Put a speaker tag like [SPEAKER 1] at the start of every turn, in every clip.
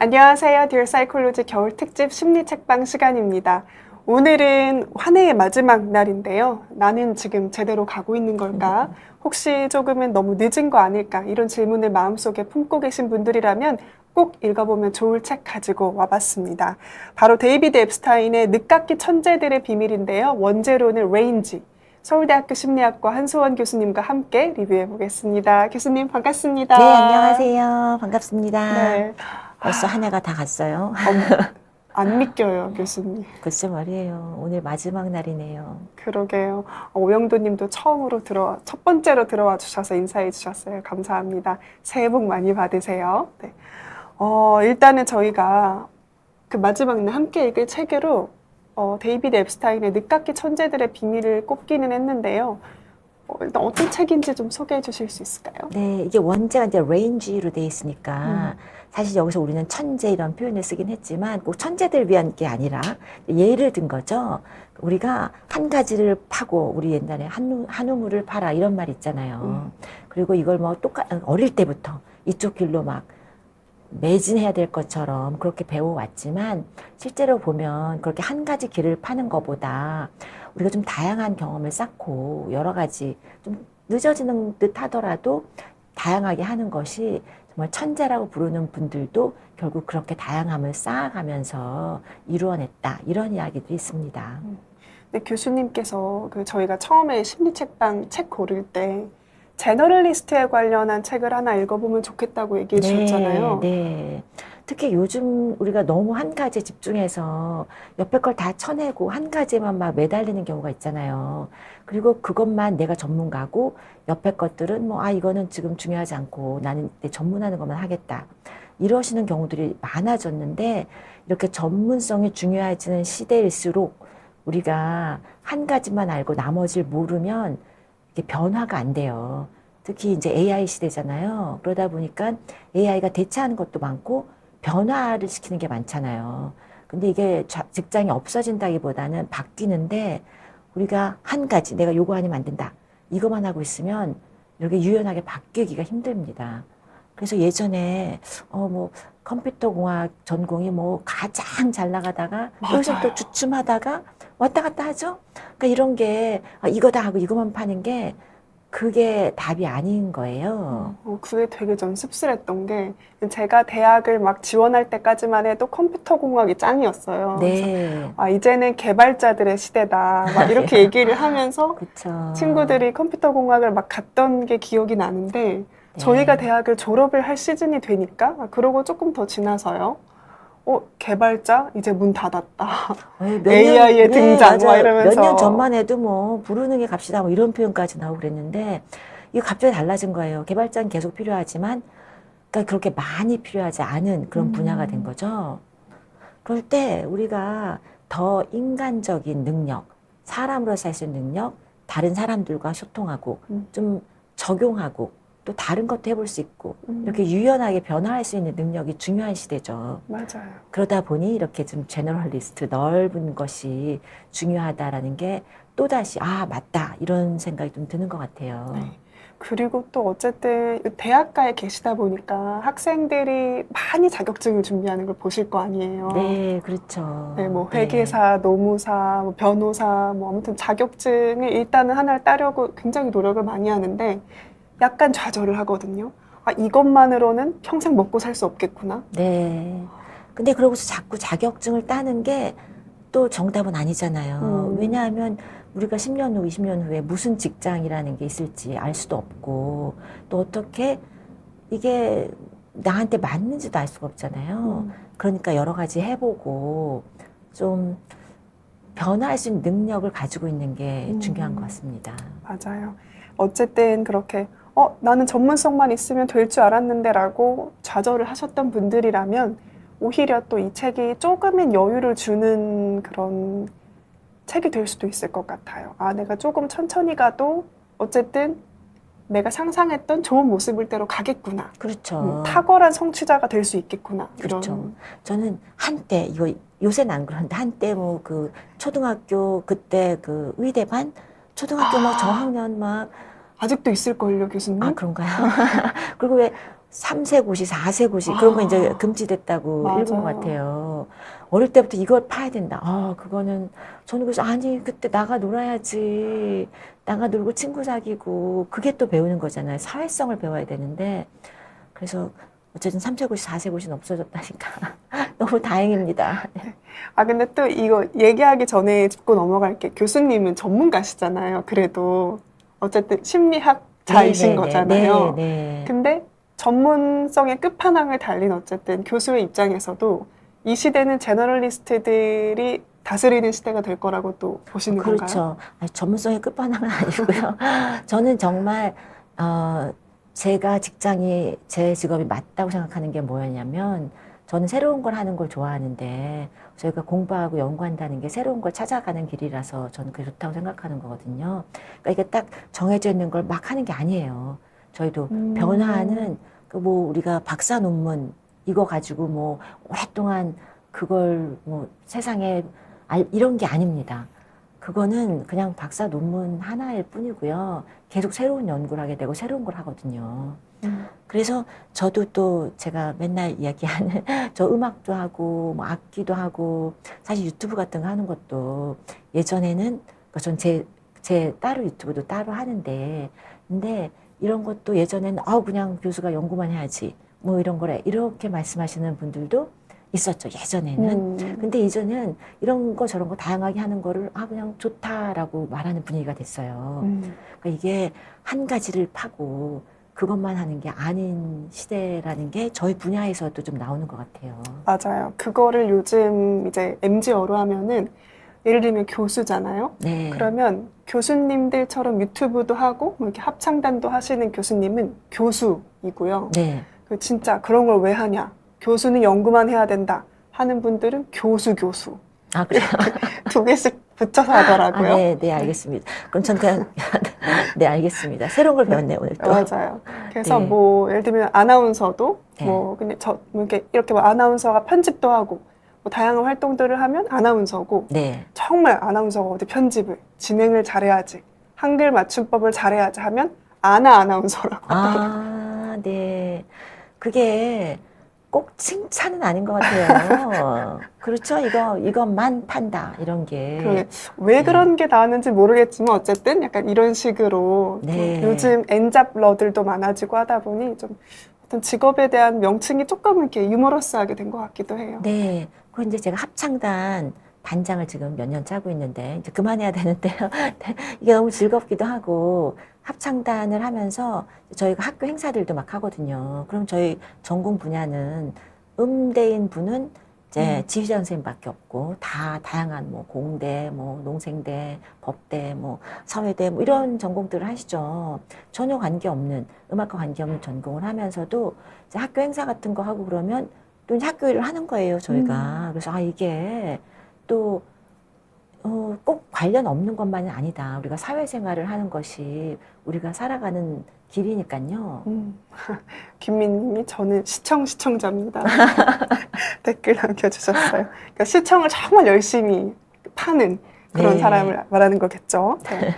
[SPEAKER 1] 안녕하세요. 디어 사이콜로지 겨울 특집 심리 책방 시간입니다. 오늘은 한 해의 마지막 날인데요. 나는 지금 제대로 가고 있는 걸까? 혹시 조금은 너무 늦은 거 아닐까? 이런 질문을 마음속에 품고 계신 분들이라면 꼭 읽어보면 좋을 책 가지고 와봤습니다. 바로 데이비드 앱스타인의 늦깎이 천재들의 비밀인데요. 원제로는 레인지. 서울대학교 심리학과 한소원 교수님과 함께 리뷰해 보겠습니다. 교수님 반갑습니다.
[SPEAKER 2] 네, 안녕하세요. 반갑습니다.
[SPEAKER 1] 네.
[SPEAKER 2] 벌써 한 해가 다 갔어요.
[SPEAKER 1] 안 믿겨요, 교수님.
[SPEAKER 2] 글쎄 말이에요. 오늘 마지막 날이네요.
[SPEAKER 1] 그러게요. 오영도 님도 첫 번째로 들어와 주셔서 인사해 주셨어요. 감사합니다. 새해 복 많이 받으세요. 네. 일단은 저희가 그 마지막 날 함께 읽을 책으로 데이비드 앱스타인의 늦깎이 천재들의 비밀을 꼽기는 했는데요. 일단 어떤 책인지 좀 소개해 주실 수 있을까요?
[SPEAKER 2] 네, 이게 원제가 이제 레인지로 돼 있으니까 사실 여기서 우리는 천재 이런 표현을 쓰긴 했지만 꼭 천재들 위한 게 아니라 예를 든 거죠. 우리가 한 가지를 파고 우리 옛날에 한 우물을 파라 이런 말 있잖아요. 그리고 이걸 뭐 어릴 때부터 이쪽 길로 막 매진해야 될 것처럼 그렇게 배워왔지만 실제로 보면 그렇게 한 가지 길을 파는 것보다 우리가 좀 다양한 경험을 쌓고 여러 가지 좀 늦어지는 듯 하더라도 다양하게 하는 것이 정말 천재라고 부르는 분들도 결국 그렇게 다양함을 쌓아가면서 이루어냈다. 이런 이야기들이 있습니다.
[SPEAKER 1] 네, 교수님께서 저희가 처음에 심리책방 책 고를 때 제너럴리스트에 관련한 책을 하나 읽어보면 좋겠다고 얘기해 주셨잖아요.
[SPEAKER 2] 네. 특히 요즘 우리가 너무 한 가지에 집중해서 옆에 걸 다 쳐내고 한 가지에만 막 매달리는 경우가 있잖아요. 그리고 그것만 내가 전문가고 옆에 것들은 이거는 지금 중요하지 않고 나는 내 전문하는 것만 하겠다. 이러시는 경우들이 많아졌는데 이렇게 전문성이 중요해지는 시대일수록 우리가 한 가지만 알고 나머지를 모르면 이게 변화가 안 돼요. 특히 이제 AI 시대잖아요. 그러다 보니까 AI가 대체하는 것도 많고 변화를 시키는 게 많잖아요. 근데 이게 직장이 없어진다기보다는 바뀌는데 우리가 한 가지 내가 요거 아니면 안 된다. 이것만 하고 있으면 이렇게 유연하게 바뀌기가 힘듭니다. 그래서 예전에 컴퓨터 공학 전공이 가장 잘 나가다가 여기서 또 주춤하다가 왔다 갔다 하죠. 그러니까 이런 게 이거다 하고 이것만 파는 게 그게 답이 아닌 거예요.
[SPEAKER 1] 그게 되게 전 씁쓸했던 게 제가 대학을 막 지원할 때까지만 해도 컴퓨터 공학이 짱이었어요.
[SPEAKER 2] 네.
[SPEAKER 1] 그래서 이제는 개발자들의 시대다. 막 이렇게 얘기를 하면서
[SPEAKER 2] 그쵸.
[SPEAKER 1] 친구들이 컴퓨터 공학을 막 갔던 게 기억이 나는데 저희가 대학을 졸업을 할 시즌이 되니까 그러고 조금 더 지나서요. 개발자 이제 문 닫았다. AI의 등장 막 이러면서
[SPEAKER 2] 몇 년 전만 해도 불우능에 갑시다 이런 표현까지 나오고 그랬는데 이게 갑자기 달라진 거예요. 개발자는 계속 필요하지만 그러니까 그렇게 많이 필요하지 않은 그런 분야가 된 거죠. 그럴 때 우리가 더 인간적인 능력, 사람으로서 할 수 있는 능력, 다른 사람들과 소통하고 좀 적용하고 또 다른 것도 해볼 수 있고 이렇게 유연하게 변화할 수 있는 능력이 중요한 시대죠.
[SPEAKER 1] 맞아요.
[SPEAKER 2] 그러다 보니 이렇게 좀 제너럴리스트 넓은 것이 중요하다라는 게 또다시 맞다 이런 생각이 좀 드는 것 같아요.
[SPEAKER 1] 네. 그리고 또 어쨌든 대학가에 계시다 보니까 학생들이 많이 자격증을 준비하는 걸 보실 거 아니에요.
[SPEAKER 2] 네, 그렇죠.
[SPEAKER 1] 네, 회계사, 노무사, 변호사, 아무튼 자격증을 일단은 하나를 따려고 굉장히 노력을 많이 하는데 약간 좌절을 하거든요. 이것만으로는 평생 먹고 살 수 없겠구나.
[SPEAKER 2] 네. 근데 그러고서 자꾸 자격증을 따는 게 또 정답은 아니잖아요. 왜냐하면 우리가 10년 후, 20년 후에 무슨 직장이라는 게 있을지 알 수도 없고 또 어떻게 이게 나한테 맞는지도 알 수가 없잖아요. 그러니까 여러 가지 해보고 좀 변화할 수 있는 능력을 가지고 있는 게 중요한 것 같습니다.
[SPEAKER 1] 맞아요. 어쨌든 그렇게 나는 전문성만 있으면 될 줄 알았는데 라고 좌절을 하셨던 분들이라면 오히려 또 이 책이 조금은 여유를 주는 그런 책이 될 수도 있을 것 같아요. 내가 조금 천천히 가도 어쨌든 내가 상상했던 좋은 모습을 대로 가겠구나.
[SPEAKER 2] 그렇죠.
[SPEAKER 1] 탁월한 성취자가 될 수 있겠구나.
[SPEAKER 2] 그렇죠. 저는 한때 이거 요새는 안 그런데 한때 그 초등학교 그때 그 의대반 초등학교 저학년
[SPEAKER 1] 아직도 있을걸요, 교수님?
[SPEAKER 2] 그런가요? 그리고 왜 3세 고시, 4세 고시 그런 거 이제
[SPEAKER 1] 아,
[SPEAKER 2] 금지됐다고 읽은 것
[SPEAKER 1] 맞아요.
[SPEAKER 2] 같아요. 어릴 때부터 이걸 파야 된다. 그거는 저는 그래서 아니 그때 나가 놀아야지. 나가 놀고 친구 사귀고 그게 또 배우는 거잖아요. 사회성을 배워야 되는데 그래서 어쨌든 3세 고시, 4세 고시는 없어졌다니까 너무 다행입니다.
[SPEAKER 1] 아, 근데 또 이거 얘기하기 전에 짚고 넘어갈게. 교수님은 전문가시잖아요. 그래도 어쨌든 심리학자이신 거잖아요.
[SPEAKER 2] 네.
[SPEAKER 1] 근데 전문성의 끝판왕을 달린 어쨌든 교수의 입장에서도 이 시대는 제너럴리스트들이 다스리는 시대가 될 거라고 또 보시는 건가요?
[SPEAKER 2] 그렇죠. 아니, 전문성의 끝판왕은 아니고요. 저는 정말 제가 제 직업이 맞다고 생각하는 게 뭐였냐면 저는 새로운 걸 하는 걸 좋아하는데 저희가 공부하고 연구한다는 게 새로운 걸 찾아가는 길이라서 저는 그게 좋다고 생각하는 거거든요. 그러니까 이게 딱 정해져 있는 걸 막 하는 게 아니에요. 저희도 변화하는 그 뭐 우리가 박사 논문 이거 가지고 뭐 오랫동안 그걸 뭐 세상에 이런 게 아닙니다. 그거는 그냥 박사 논문 하나일 뿐이고요. 계속 새로운 연구를 하게 되고 새로운 걸 하거든요. 그래서 저도 또 제가 맨날 이야기하는 저 음악도 하고 뭐 악기도 하고 사실 유튜브 같은 거 하는 것도 예전에는 전 제 따로 유튜브도 따로 하는데 근데 이런 것도 예전에는 그냥 교수가 연구만 해야지 뭐 이런 거래 이렇게 말씀하시는 분들도 있었죠 예전에는. 근데 이제는 이런 거 저런 거 다양하게 하는 거를 그냥 좋다라고 말하는 분위기가 됐어요. 그러니까 이게 한 가지를 파고 그것만 하는 게 아닌 시대라는 게 저희 분야에서도 좀 나오는 것 같아요.
[SPEAKER 1] 맞아요. 그거를 요즘 이제 MZ어로 하면은 예를 들면 교수잖아요.
[SPEAKER 2] 네.
[SPEAKER 1] 그러면 교수님들처럼 유튜브도 하고 뭐 이렇게 합창단도 하시는 교수님은 교수이고요.
[SPEAKER 2] 네.
[SPEAKER 1] 진짜 그런 걸 왜 하냐? 교수는 연구만 해야 된다 하는 분들은 교수.
[SPEAKER 2] 그래요?
[SPEAKER 1] 두 개씩 붙여서 하더라고요.
[SPEAKER 2] 네, 알겠습니다. 그럼 전 그냥, 네, 알겠습니다. 새로운 걸 배웠네, 오늘 또.
[SPEAKER 1] 맞아요. 그래서
[SPEAKER 2] 네.
[SPEAKER 1] 뭐 예를 들면 아나운서도
[SPEAKER 2] 네.
[SPEAKER 1] 뭐 그냥 뭐 이렇게 뭐 아나운서가 편집도 하고 뭐 다양한 활동들을 하면 아나운서고
[SPEAKER 2] 네.
[SPEAKER 1] 정말 아나운서가 어디 편집을 진행을 잘해야지 한글 맞춤법을 잘해야지 하면 아나운서라고 하더라고요.
[SPEAKER 2] 네. 그게 꼭 칭찬은 아닌 것 같아요. 그렇죠? 이것만 판다, 이런 게.
[SPEAKER 1] 그러게 왜 그런 게 나왔는지 모르겠지만 어쨌든 약간 이런 식으로
[SPEAKER 2] 네.
[SPEAKER 1] 요즘 엔잡러들도 많아지고 하다 보니 좀 어떤 직업에 대한 명칭이 조금 이렇게 유머러스하게 된 것 같기도 해요.
[SPEAKER 2] 네. 그 이제 제가 합창단 단장을 지금 몇 년 짜고 있는데 이제 그만해야 되는데요. 이게 너무 즐겁기도 하고 합창단을 하면서 저희가 학교 행사들도 막 하거든요. 그럼 저희 전공 분야는 음대인 분은 이제 지휘자 선생님밖에 없고 다 다양한 뭐 공대, 뭐 농생대, 법대, 뭐 사회대 뭐 이런 전공들을 하시죠. 전혀 관계없는 음악과 관계없는 전공을 하면서도 이제 학교 행사 같은 거 하고 그러면 또 이제 학교 일을 하는 거예요, 저희가. 그래서 이게 또 꼭 관련 없는 것만은 아니다. 우리가 사회생활을 하는 것이 우리가 살아가는 길이니까요.
[SPEAKER 1] 김민님이 저는 시청자입니다. 댓글 남겨주셨어요. 그러니까 시청을 정말 열심히 파는 그런
[SPEAKER 2] 네.
[SPEAKER 1] 사람을 말하는 거겠죠. 네.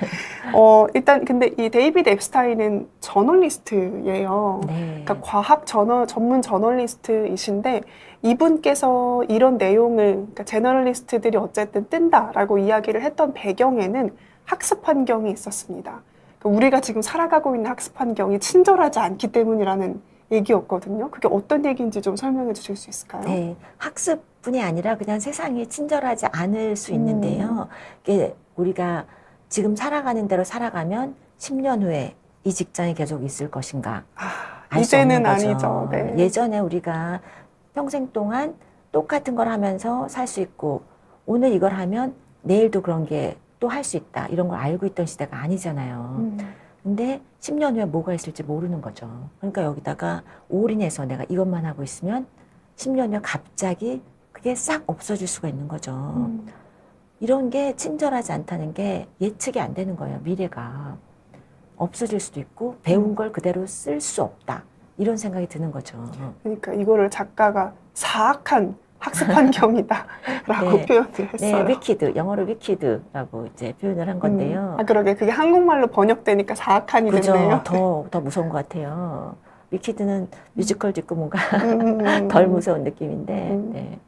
[SPEAKER 1] 일단 근데 이 데이비드 앱스타인은 저널리스트예요.
[SPEAKER 2] 네.
[SPEAKER 1] 그러니까 과학 전문 저널리스트이신데 이분께서 이런 내용을 그러니까 제너럴리스트들이 어쨌든 뜬다라고 이야기를 했던 배경에는 학습 환경이 있었습니다. 그러니까 우리가 지금 살아가고 있는 학습 환경이 친절하지 않기 때문이라는 얘기였거든요. 그게 어떤 얘기인지 좀 설명해 주실 수 있을까요?
[SPEAKER 2] 네. 학습뿐이 아니라 그냥 세상이 친절하지 않을 수 있는데요. 이게 우리가 지금 살아가는 대로 살아가면 10년 후에 이 직장이 계속 있을 것인가? 알 수 없는
[SPEAKER 1] 이제는
[SPEAKER 2] 거죠.
[SPEAKER 1] 아니죠. 네.
[SPEAKER 2] 예전에 우리가 평생 동안 똑같은 걸 하면서 살 수 있고 오늘 이걸 하면 내일도 그런 게 또 할 수 있다. 이런 걸 알고 있던 시대가 아니잖아요. 근데 10년 후에 뭐가 있을지 모르는 거죠. 그러니까 여기다가 올인해서 내가 이것만 하고 있으면 10년 후에 갑자기 그게 싹 없어질 수가 있는 거죠. 이런 게 친절하지 않다는 게 예측이 안 되는 거예요. 미래가 없어질 수도 있고 배운 걸 그대로 쓸 수 없다. 이런 생각이 드는 거죠.
[SPEAKER 1] 그러니까 이거를 작가가 사악한 학습 환경이다라고
[SPEAKER 2] 네.
[SPEAKER 1] 표현을 했어요.
[SPEAKER 2] 네, 위키드, 영어로 위키드라고 이제 표현을 한 건데요.
[SPEAKER 1] 그러게 그게 한국말로 번역되니까 사악한이
[SPEAKER 2] 그죠?
[SPEAKER 1] 됐네요.
[SPEAKER 2] 더 무서운 것 같아요. 위키드는 뮤지컬도 있고 뭔가
[SPEAKER 1] 음.
[SPEAKER 2] 덜 무서운 느낌인데.
[SPEAKER 1] 음.
[SPEAKER 2] 네.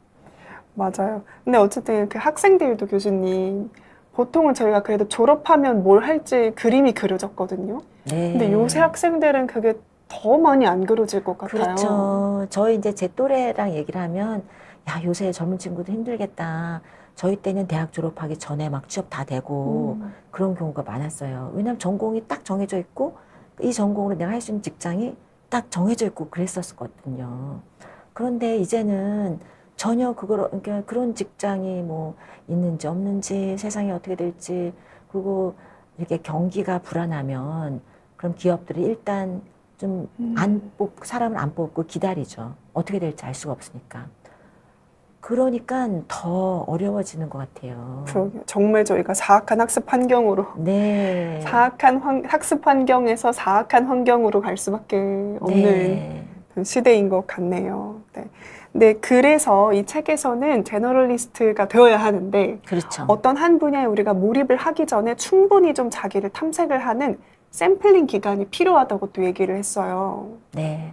[SPEAKER 1] 맞아요. 근데 어쨌든 그 학생들도 교수님, 보통은 저희가 그래도 졸업하면 뭘 할지 그림이 그려졌거든요. 근데 요새
[SPEAKER 2] 네.
[SPEAKER 1] 학생들은 그게 더 많이 안 그려질 것 같아요.
[SPEAKER 2] 그렇죠. 저희 이제 제 또래랑 얘기를 하면, 야, 요새 젊은 친구들 힘들겠다. 저희 때는 대학 졸업하기 전에 막 취업 다 되고 그런 경우가 많았어요. 왜냐면 전공이 딱 정해져 있고 이 전공으로 내가 할 수 있는 직장이 딱 정해져 있고 그랬었거든요. 그런데 이제는 전혀 그러니까 그런 직장이 뭐 있는지 없는지 세상이 어떻게 될지 그리고 이렇게 경기가 불안하면 그럼 기업들이 일단 좀 사람을 안 뽑고 기다리죠. 어떻게 될지 알 수가 없으니까. 그러니까 더 어려워지는 것 같아요.
[SPEAKER 1] 그러게요. 정말 저희가 사악한 학습 환경으로,
[SPEAKER 2] 네.
[SPEAKER 1] 사악한 학습 환경에서 사악한 환경으로 갈 수밖에 없는
[SPEAKER 2] 네.
[SPEAKER 1] 그 시대인 것 같네요. 네. 네, 그래서 이 책에서는 제너럴리스트가 되어야 하는데
[SPEAKER 2] 그렇죠.
[SPEAKER 1] 어떤 한 분야에 우리가 몰입을 하기 전에 충분히 좀 자기를 탐색을 하는 샘플링 기간이 필요하다고 또 얘기를 했어요.
[SPEAKER 2] 네.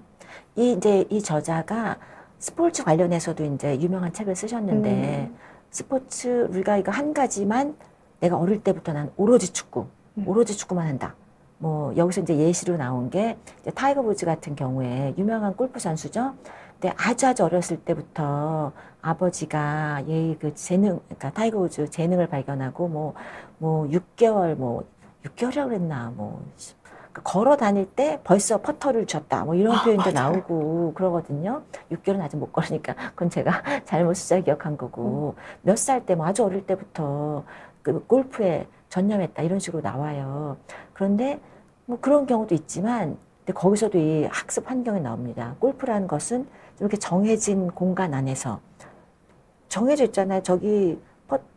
[SPEAKER 2] 이제 이 저자가 스포츠 관련해서도 이제 유명한 책을 쓰셨는데 스포츠 우리가 이거 한 가지만 내가 어릴 때부터 난 오로지 축구, 오로지 축구만 한다. 뭐 여기서 이제 예시로 나온 게 이제 타이거 우즈 같은 경우에 유명한 골프 선수죠. 근데 아주 어렸을 때부터 아버지가 얘의 그 재능, 그러니까 타이거 우즈 재능을 발견하고 뭐 6개월 6개월이라고 그랬나 걸어 다닐 때 벌써 퍼터를 줬다. 뭐 이런 표현도
[SPEAKER 1] 맞아요.
[SPEAKER 2] 나오고 그러거든요. 6개월은 아직 못 걸으니까 그건 제가 잘못 숫자 기억한 거고 몇 살 때 뭐 아주 어릴 때부터 그 골프에 전념했다 이런 식으로 나와요. 그런데 뭐 그런 경우도 있지만 근데 거기서도 이 학습 환경이 나옵니다. 골프라는 것은 이렇게 정해진 공간 안에서 정해져 있잖아요. 저기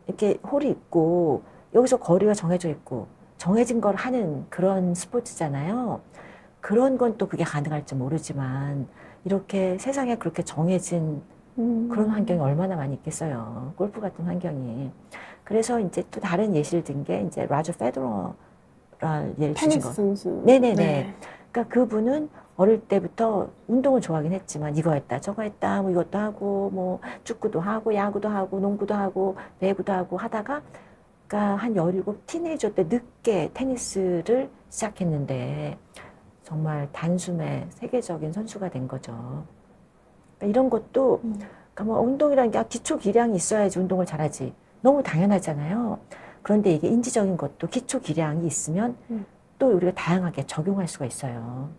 [SPEAKER 2] 이렇게 홀이 있고 여기서 거리가 정해져 있고 정해진 걸 하는 그런 스포츠잖아요. 그런 건 또 그게 가능할지 모르지만 이렇게 세상에 그렇게 정해진 그런 환경이 얼마나 많이 있겠어요. 골프 같은 환경이. 그래서 이제 또 다른 예시를 든 게 이제 라저 페더러 예를 주신
[SPEAKER 1] 테니스
[SPEAKER 2] 거.
[SPEAKER 1] 선수.
[SPEAKER 2] 네네네.
[SPEAKER 1] 네.
[SPEAKER 2] 그러니까 그분은 어릴 때부터 운동을 좋아하긴 했지만 이거 했다 저거 했다 뭐 이것도 하고 뭐 축구도 하고 야구도 하고 농구도 하고 배구도 하고 하다가 그러니까 한 17 티네이저 때 늦게 테니스를 시작했는데 정말 단숨에 세계적인 선수가 된 거죠. 그러니까 이런 것도 그러니까 뭐 운동이라는 게 기초 기량이 있어야지 운동을 잘하지. 너무 당연하잖아요. 그런데 이게 인지적인 것도 기초 기량이 있으면 또 우리가 다양하게 적용할 수가 있어요.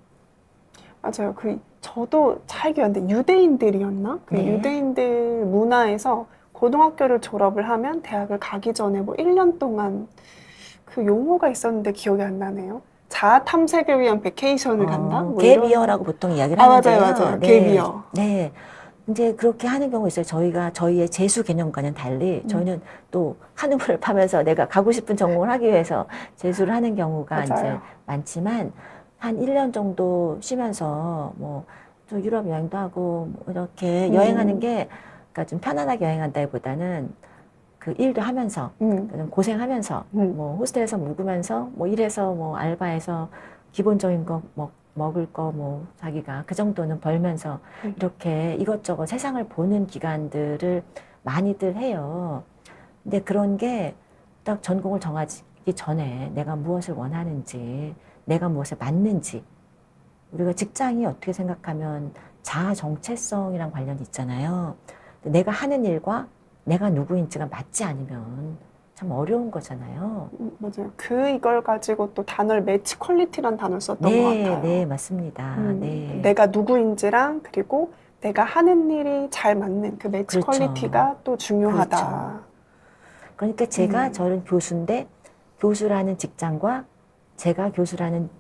[SPEAKER 1] 맞아요. 저도 잘 기억하는데 유대인들이었나? 그
[SPEAKER 2] 네.
[SPEAKER 1] 유대인들 문화에서 고등학교를 졸업을 하면 대학을 가기 전에 뭐 1년 동안 그 용어가 있었는데 기억이 안 나네요. 자아 탐색을 위한 베케이션을 간다? 뭐 이런.
[SPEAKER 2] 갭이어라고 보통 이야기를
[SPEAKER 1] 맞아요,
[SPEAKER 2] 하는데요.
[SPEAKER 1] 맞아요.
[SPEAKER 2] 네.
[SPEAKER 1] 갭이어.
[SPEAKER 2] 네. 이제 그렇게 하는 경우 있어요. 저희의 재수 개념과는 달리 저희는 또 한우물을 파면서 내가 가고 싶은 전공을 하기 위해서 재수를 하는 경우가
[SPEAKER 1] 맞아요.
[SPEAKER 2] 이제 많지만 한 1년 정도 쉬면서 또 유럽 여행도 하고 뭐 이렇게 여행하는 게 그러니까 좀 편안하게 여행한다기보다는 그 일도 하면서 좀 고생하면서 뭐 호스텔에서 묵으면서 뭐 일해서 뭐 알바해서 기본적인 거 먹을 거 뭐 자기가 그 정도는 벌면서 이렇게 이것저것 세상을 보는 기간들을 많이들 해요. 근데 그런 게 딱 전공을 정하기 전에 내가 무엇을 원하는지, 내가 무엇에 맞는지, 우리가 직장이 어떻게 생각하면 자아 정체성이랑 관련이 있잖아요. 근데 내가 하는 일과 내가 누구인지가 맞지 않으면 참 어려운 거잖아요.
[SPEAKER 1] 맞아요. 이걸 가지고 또 단어를 매치 퀄리티란 단어를 썼던 것
[SPEAKER 2] 네,
[SPEAKER 1] 같아요.
[SPEAKER 2] 네, 맞습니다. 네.
[SPEAKER 1] 내가 누구인지랑 그리고 내가 하는 일이 잘 맞는 그 매치
[SPEAKER 2] 그렇죠.
[SPEAKER 1] 퀄리티가 또 중요하다.
[SPEAKER 2] 그러니까 제가 저는 교수인데 교수라는 직장과 제가 교수라는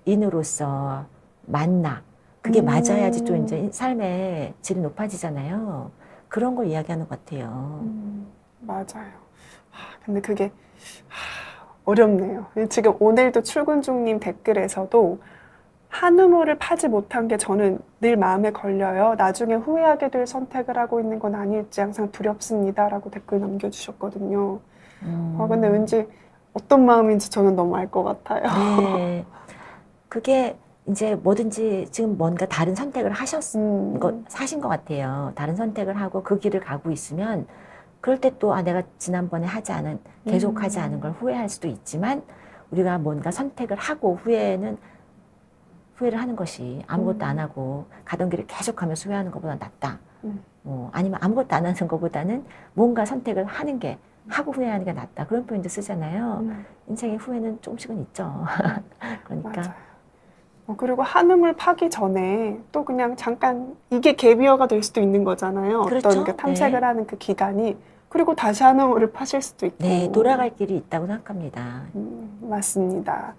[SPEAKER 2] 직업인으로서 맞나 그게 맞아야지 또 이제 삶의 질이 높아지잖아요. 그런 걸 이야기하는 것 같아요.
[SPEAKER 1] 맞아요. 근데 그게 어렵네요. 지금 오늘도 출근 중님 댓글에서도 한우물을 파지 못한 게 저는 늘 마음에 걸려요. 나중에 후회하게 될 선택을 하고 있는 건 아닐지 항상 두렵습니다라고 댓글 남겨주셨거든요. 근데 왠지 어떤 마음인지 저는 너무 알 것 같아요.
[SPEAKER 2] 네. 그게 이제 뭐든지 지금 뭔가 다른 선택을 하신 것 같아요. 다른 선택을 하고 그 길을 가고 있으면 그럴 때 또 내가 지난번에 계속 하지 않은 걸 후회할 수도 있지만 우리가 뭔가 선택을 하고 후회를 하는 것이 아무것도 안 하고 가던 길을 계속하면서 후회하는 것보다 낫다. 아니면 아무것도 안 하는 것보다는 뭔가 선택을 하고 후회하는 게 낫다. 그런 표현도 쓰잖아요. 인생의 후회는 조금씩은 있죠. 그러니까.
[SPEAKER 1] 맞아요. 그리고 한움을 파기 전에 또 그냥 잠깐 이게 갭이어가 될 수도 있는 거잖아요.
[SPEAKER 2] 그렇죠.
[SPEAKER 1] 어떤 그 탐색을
[SPEAKER 2] 네.
[SPEAKER 1] 하는 그 기간이. 그리고 다시 한움을 파실 수도 있고.
[SPEAKER 2] 네, 돌아갈 길이 있다고 생각합니다.
[SPEAKER 1] 맞습니다.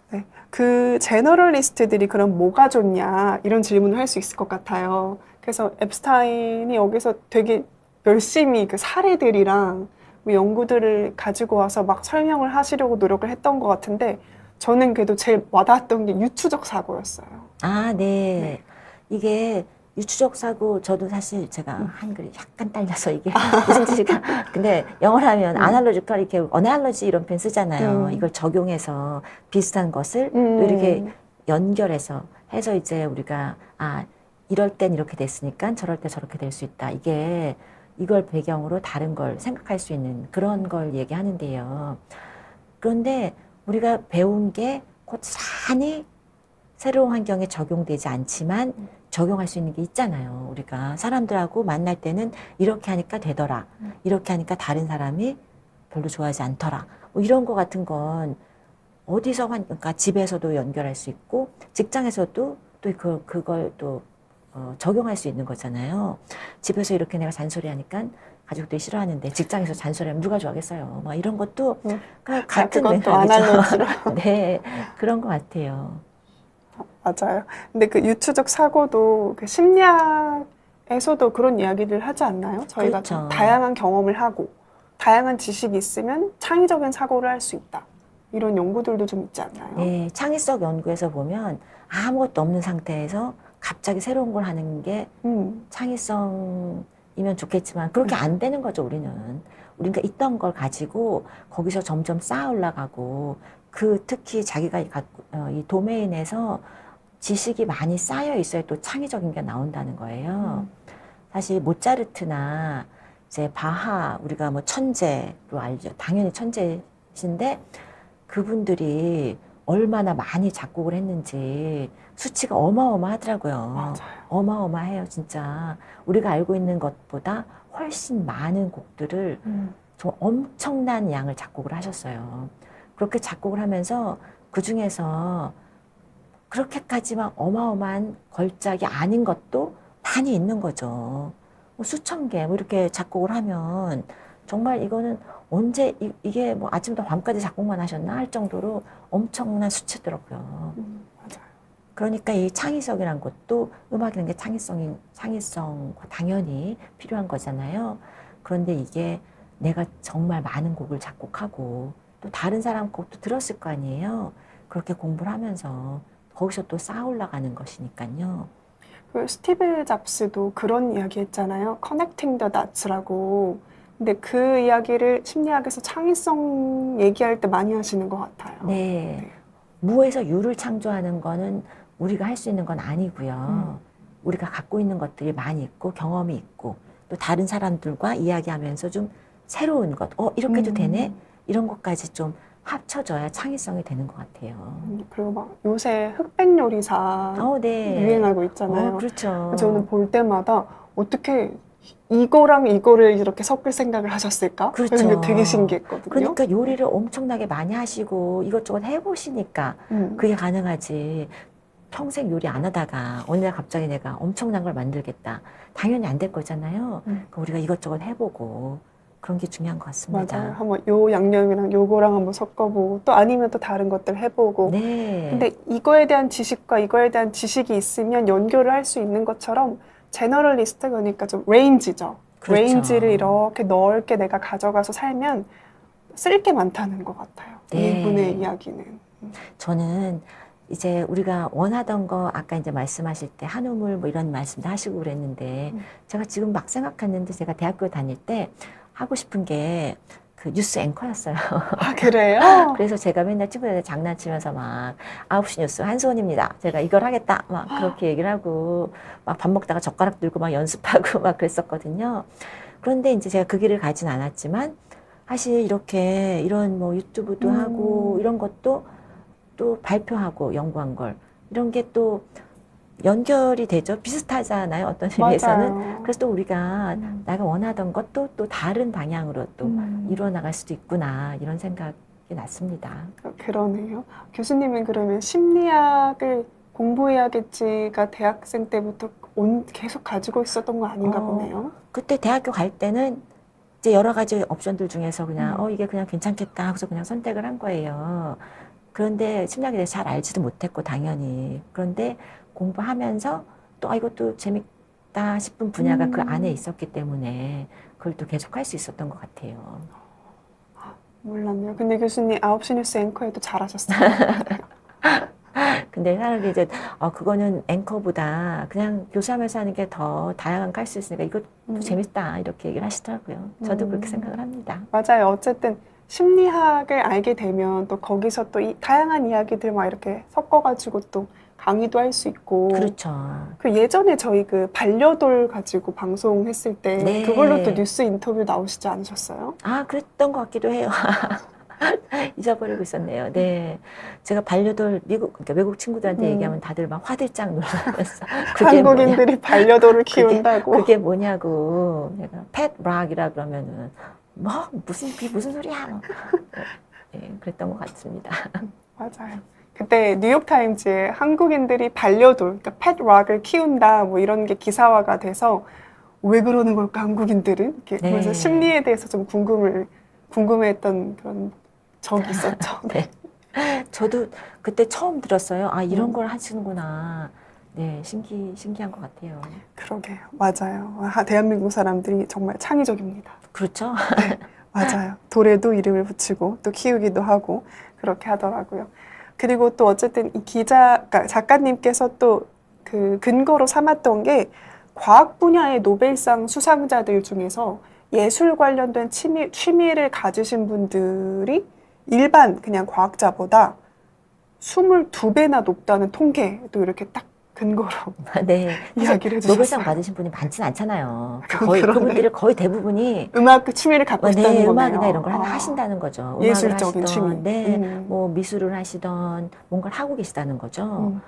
[SPEAKER 1] 네. 그 제너럴리스트들이 그럼 뭐가 좋냐 이런 질문을 할 수 있을 것 같아요. 그래서 앱스타인이 여기서 되게 열심히 그 사례들이랑 뭐 연구들을 가지고 와서 막 설명을 하시려고 노력을 했던 것 같은데 저는 그래도 제일 와닿았던 게 유추적 사고였어요.
[SPEAKER 2] 네.
[SPEAKER 1] 네.
[SPEAKER 2] 이게 유추적 사고, 저도 사실 제가 한글이 약간 딸려서 이게 무슨 뜻일까? 근데 영어로 하면 아날로지컬 이렇게 어날로지 이런 표현 쓰잖아요. 이걸 적용해서 비슷한 것을 또 이렇게 연결해서 해서 이제 우리가 이럴 땐 이렇게 됐으니까 저럴 때 저렇게 될 수 있다. 이걸 배경으로 다른 걸 생각할 수 있는 그런 걸 얘기하는데요. 그런데 우리가 배운 게 고스란히 새로운 환경에 적용되지 않지만 적용할 수 있는 게 있잖아요. 우리가 사람들하고 만날 때는 이렇게 하니까 되더라. 이렇게 하니까 다른 사람이 별로 좋아하지 않더라. 뭐 이런 거 같은 건 어디서 그러니까 집에서도 연결할 수 있고 직장에서도 또 그걸 또 적용할 수 있는 거잖아요. 집에서 이렇게 내가 잔소리하니까 가족들이 싫어하는데 직장에서 잔소리하면 누가 좋아하겠어요. 막 이런 것도 같은
[SPEAKER 1] 그것도 아날로지로.
[SPEAKER 2] 네, 그런 것 같아요.
[SPEAKER 1] 맞아요. 근데 그 유추적 사고도 그 심리학에서도 그런 이야기를 하지 않나요? 저희가 좀
[SPEAKER 2] 그렇죠.
[SPEAKER 1] 다양한 경험을 하고 다양한 지식이 있으면 창의적인 사고를 할 수 있다. 이런 연구들도 좀 있지 않나요?
[SPEAKER 2] 네, 창의성 연구에서 보면 아무것도 없는 상태에서 갑자기 새로운 걸 하는 게 창의성이면 좋겠지만 그렇게 안 되는 거죠, 우리는. 우리가 있던 걸 가지고 거기서 점점 쌓아 올라가고 특히 자기가 갖고 이 도메인에서 지식이 많이 쌓여 있어야 또 창의적인 게 나온다는 거예요. 사실 모차르트나 이제 바하, 우리가 뭐 천재로 알죠. 당연히 천재신데 그분들이 얼마나 많이 작곡을 했는지 수치가 어마어마하더라고요.
[SPEAKER 1] 맞아요.
[SPEAKER 2] 어마어마해요, 진짜. 우리가 알고 있는 것보다 훨씬 많은 곡들을 정말 엄청난 양을 작곡을 하셨어요. 그렇게 작곡을 하면서 그 중에서 그렇게까지만 어마어마한 걸작이 아닌 것도 많이 있는 거죠. 뭐 수천 개, 뭐 이렇게 작곡을 하면 정말 이거는 언제 이게 뭐 아침부터 밤까지 작곡만 하셨나 할 정도로 엄청난 수치더라고요.
[SPEAKER 1] 맞아요.
[SPEAKER 2] 그러니까 이 창의성이란 것도 음악이라는 게 창의성과 당연히 필요한 거잖아요. 그런데 이게 내가 정말 많은 곡을 작곡하고 또 다른 사람 곡도 들었을 거 아니에요. 그렇게 공부를 하면서 거기서 또 쌓아 올라가는 것이니까요.
[SPEAKER 1] 그 스티브 잡스도 그런 이야기 했잖아요. Connecting the dots라고. 근데 그 이야기를 심리학에서 창의성 얘기할 때 많이 하시는 것 같아요.
[SPEAKER 2] 네. 무에서 유를 창조하는 거는 우리가 할 수 있는 건 아니고요. 우리가 갖고 있는 것들이 많이 있고 경험이 있고 또 다른 사람들과 이야기하면서 좀 새로운 것, 이렇게도 되네? 이런 것까지 좀 합쳐져야 창의성이 되는 것 같아요.
[SPEAKER 1] 그리고 막 요새 흑백 요리사
[SPEAKER 2] 네.
[SPEAKER 1] 유행하고 있잖아요.
[SPEAKER 2] 그렇죠.
[SPEAKER 1] 저는 볼 때마다 어떻게 이거랑 이거를 이렇게 섞을 생각을 하셨을까?
[SPEAKER 2] 그렇죠.
[SPEAKER 1] 그래서 그게 되게 신기했거든요.
[SPEAKER 2] 그러니까 요리를 엄청나게 많이 하시고 이것저것 해보시니까 그게 가능하지. 평생 요리 안 하다가 어느 날 갑자기 내가 엄청난 걸 만들겠다. 당연히 안 될 거잖아요. 그러니까 우리가 이것저것 해보고 그런 게 중요한 것 같습니다.
[SPEAKER 1] 맞아요. 한번 요 양념이랑 요거랑 한번 섞어보고 또 아니면 또 다른 것들 해보고.
[SPEAKER 2] 네.
[SPEAKER 1] 근데 이거에 대한 지식과 이거에 대한 지식이 있으면 연결을 할 수 있는 것처럼 제너럴리스트 그러니까 좀 레인지죠.
[SPEAKER 2] 그렇죠.
[SPEAKER 1] 레인지를 이렇게 넓게 내가 가져가서 살면 쓸 게 많다는 것 같아요.
[SPEAKER 2] 네.
[SPEAKER 1] 이분의 이야기는.
[SPEAKER 2] 저는 이제 우리가 원하던 거 아까 이제 말씀하실 때 한우물 뭐 이런 말씀도 하시고 그랬는데 제가 지금 막 생각했는데 제가 대학교 다닐 때 하고 싶은 게 그 뉴스 앵커였어요.
[SPEAKER 1] 아, 그래요?
[SPEAKER 2] 그래서 제가 맨날 친구들한테 장난치면서 막 9시 뉴스 한수원입니다. 제가 이걸 하겠다. 막 그렇게 얘기를 하고 막 밥 먹다가 젓가락 들고 막 연습하고 막 그랬었거든요. 그런데 이제 제가 그 길을 가진 않았지만 사실 이렇게 이런 뭐 유튜브도 하고 이런 것도 또 발표하고 연구한 걸 이런 게 또 연결이 되죠. 비슷하잖아요. 어떤 의미에서는.
[SPEAKER 1] 맞아요.
[SPEAKER 2] 그래서 또 우리가 내가 원하던 것도 또 다른 방향으로 또 이루어 나갈 수도 있구나 이런 생각이 났습니다.
[SPEAKER 1] 그러네요. 교수님은 그러면 심리학을 공부해야겠지가 대학생 때부터 계속 가지고 있었던 거 아닌가 보네요.
[SPEAKER 2] 그때 대학교 갈 때는 이제 여러 가지 옵션들 중에서 그냥 이게 그냥 괜찮겠다 하고서 그냥 선택을 한 거예요. 그런데 심리학에 대해서 잘 알지도 못했고 당연히. 그런데 공부하면서 또 이것도 재밌다 싶은 분야가 그 안에 있었기 때문에 그걸 또 계속 할 수 있었던 것 같아요.
[SPEAKER 1] 몰랐네요. 근데 교수님 9시 뉴스 앵커에도 잘하셨어요.
[SPEAKER 2] 근데 사람들이 이제 그거는 앵커보다 그냥 교수하면서 하는 게 더 다양한 거 할 수 있으니까 이것도 재밌다 이렇게 얘기를 하시더라고요. 저도 그렇게 생각을 합니다.
[SPEAKER 1] 맞아요. 어쨌든 심리학을 알게 되면 또 거기서 또 다양한 이야기들 막 이렇게 섞어가지고 또 강의도 할 수 있고.
[SPEAKER 2] 그렇죠.
[SPEAKER 1] 그 예전에 저희 그 반려돌 가지고 방송했을 때
[SPEAKER 2] 네.
[SPEAKER 1] 그걸로 또 뉴스 인터뷰 나오시지 않으셨어요?
[SPEAKER 2] 그랬던 것 같기도 해요. 잊어버리고 있었네요. 네. 제가 반려돌 그러니까 외국 친구들한테 얘기하면 다들 막 화들짝 놀라면서
[SPEAKER 1] 한국인들이 반려돌을 키운다고.
[SPEAKER 2] 그게 뭐냐고. 내가 펫락이라 그러면은 뭐 그게 무슨 소리야. 뭐. 네, 그랬던 것 같습니다.
[SPEAKER 1] 맞아요. 그때 뉴욕타임즈에 한국인들이 반려돌, 그러니까 펫락을 키운다 뭐 이런 게 기사화가 돼서 왜 그러는 걸까 한국인들은? 이렇게
[SPEAKER 2] 네.
[SPEAKER 1] 그래서 심리에 대해서 좀 궁금해했던 그런 적이 있었죠.
[SPEAKER 2] 네. 저도 그때 처음 들었어요. 이런 걸 하시는구나. 네, 신기한 것 같아요.
[SPEAKER 1] 그러게요. 맞아요. 대한민국 사람들이 정말 창의적입니다.
[SPEAKER 2] 그렇죠?
[SPEAKER 1] 네, 맞아요. 돌에도 이름을 붙이고 또 키우기도 하고 그렇게 하더라고요. 그리고 또 어쨌든 이 그러니까 작가님께서 또 그 근거로 삼았던 게 과학 분야의 노벨상 수상자들 중에서 예술 관련된 취미를 가지신 분들이 일반 그냥 과학자보다 22배나 높다는 통계도 이렇게 딱 근거로
[SPEAKER 2] 네.
[SPEAKER 1] 이야기를 해주셨어요.
[SPEAKER 2] 노벨상 받으신 분이 많지는 않잖아요.
[SPEAKER 1] 그러네.
[SPEAKER 2] 그분들이 거의 대부분이
[SPEAKER 1] 음악 취미를 갖고 있다는 거네요.
[SPEAKER 2] 음악이나 이런 걸 하신다는 거죠.
[SPEAKER 1] 예술적인
[SPEAKER 2] 음악을 하시던,
[SPEAKER 1] 취미.
[SPEAKER 2] 네, 뭐 미술을 하시던 뭔가를 하고 계시다는 거죠.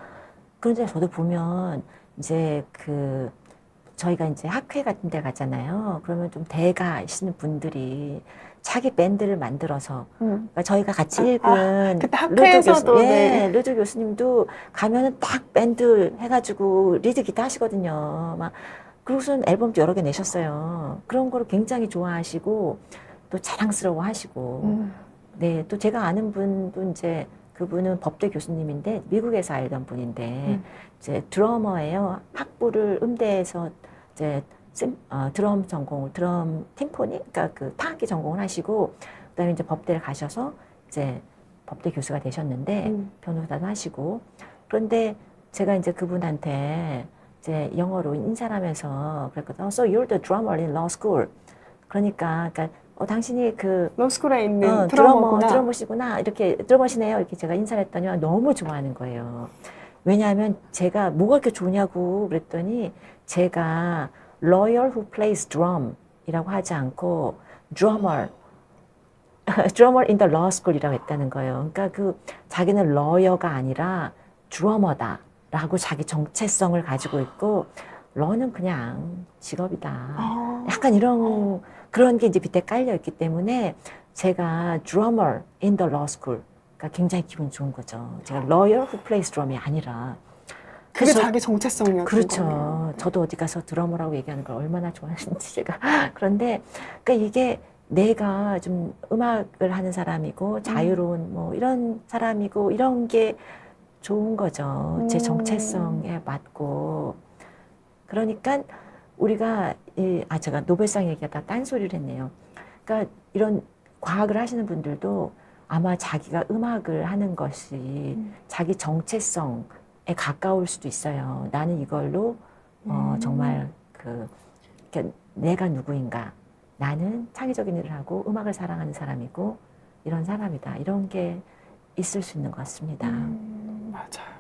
[SPEAKER 2] 그런데 저도 보면 이제 저희가 이제 학회 같은 데 가잖아요. 그러면 좀 대가이시는 분들이 자기 밴드를 만들어서 그러니까 저희가 같이 읽은
[SPEAKER 1] 그때 학회에서도
[SPEAKER 2] 르드 교수님도 가면은 딱 밴드 해가지고 리드 기타 하시거든요. 막 그러고선 앨범도 여러 개 내셨어요. 그런 거를 굉장히 좋아하시고 또 자랑스러워하시고 네, 또 제가 아는 분도 이제 그분은 법대 교수님인데 미국에서 알던 분인데 이제 드러머예요. 학부를 음대에서 이제 드럼 팀포니, 그러니까 그 타악기 전공을 하시고 그다음에 이제 법대를 가셔서 이제 법대 교수가 되셨는데 변호사도 하시고 그런데 제가 이제 그분한테 이제 영어로 인사하면서 그랬거든요. So you're the drummer in law school. 그러니까 당신이
[SPEAKER 1] 로스쿨에 있는 드러머구나.
[SPEAKER 2] 드러머시구나. 이렇게 드러머시네요. 이렇게 제가 인사를 했더니 너무 좋아하는 거예요. 왜냐하면 제가 뭐가 그렇게 좋냐고 그랬더니 제가 lawyer who plays drum 이라고 하지 않고 drummer in the law school 이라고 했다는 거예요. 그러니까 자기는 lawyer가 아니라 drummer다 라고 자기 정체성을 가지고 있고 law는 그냥 직업이다. 약간 그런 게 이제 밑에 깔려 있기 때문에 제가 drummer in the law school 그러니까 굉장히 기분 좋은 거죠. 제가 lawyer who plays drum이 아니라
[SPEAKER 1] 그게 자기 정체성이었던
[SPEAKER 2] 그렇죠.
[SPEAKER 1] 거네요.
[SPEAKER 2] 저도 어디 가서 드러머라고 얘기하는 걸 얼마나 좋아하는지 제가 그런데 그러니까 이게 내가 좀 음악을 하는 사람이고 자유로운 뭐 이런 사람이고 이런 게 좋은 거죠. 제 정체성에 맞고 그러니까 우리가 제가 노벨상 얘기하다 딴소리를 했네요. 그러니까 이런 과학을 하시는 분들도 아마 자기가 음악을 하는 것이 자기 정체성에 가까울 수도 있어요. 나는 이걸로 정말 내가 누구인가 나는 창의적인 일을 하고 음악을 사랑하는 사람이고 이런 사람이다. 이런 게 있을 수 있는 것 같습니다.
[SPEAKER 1] 맞아요.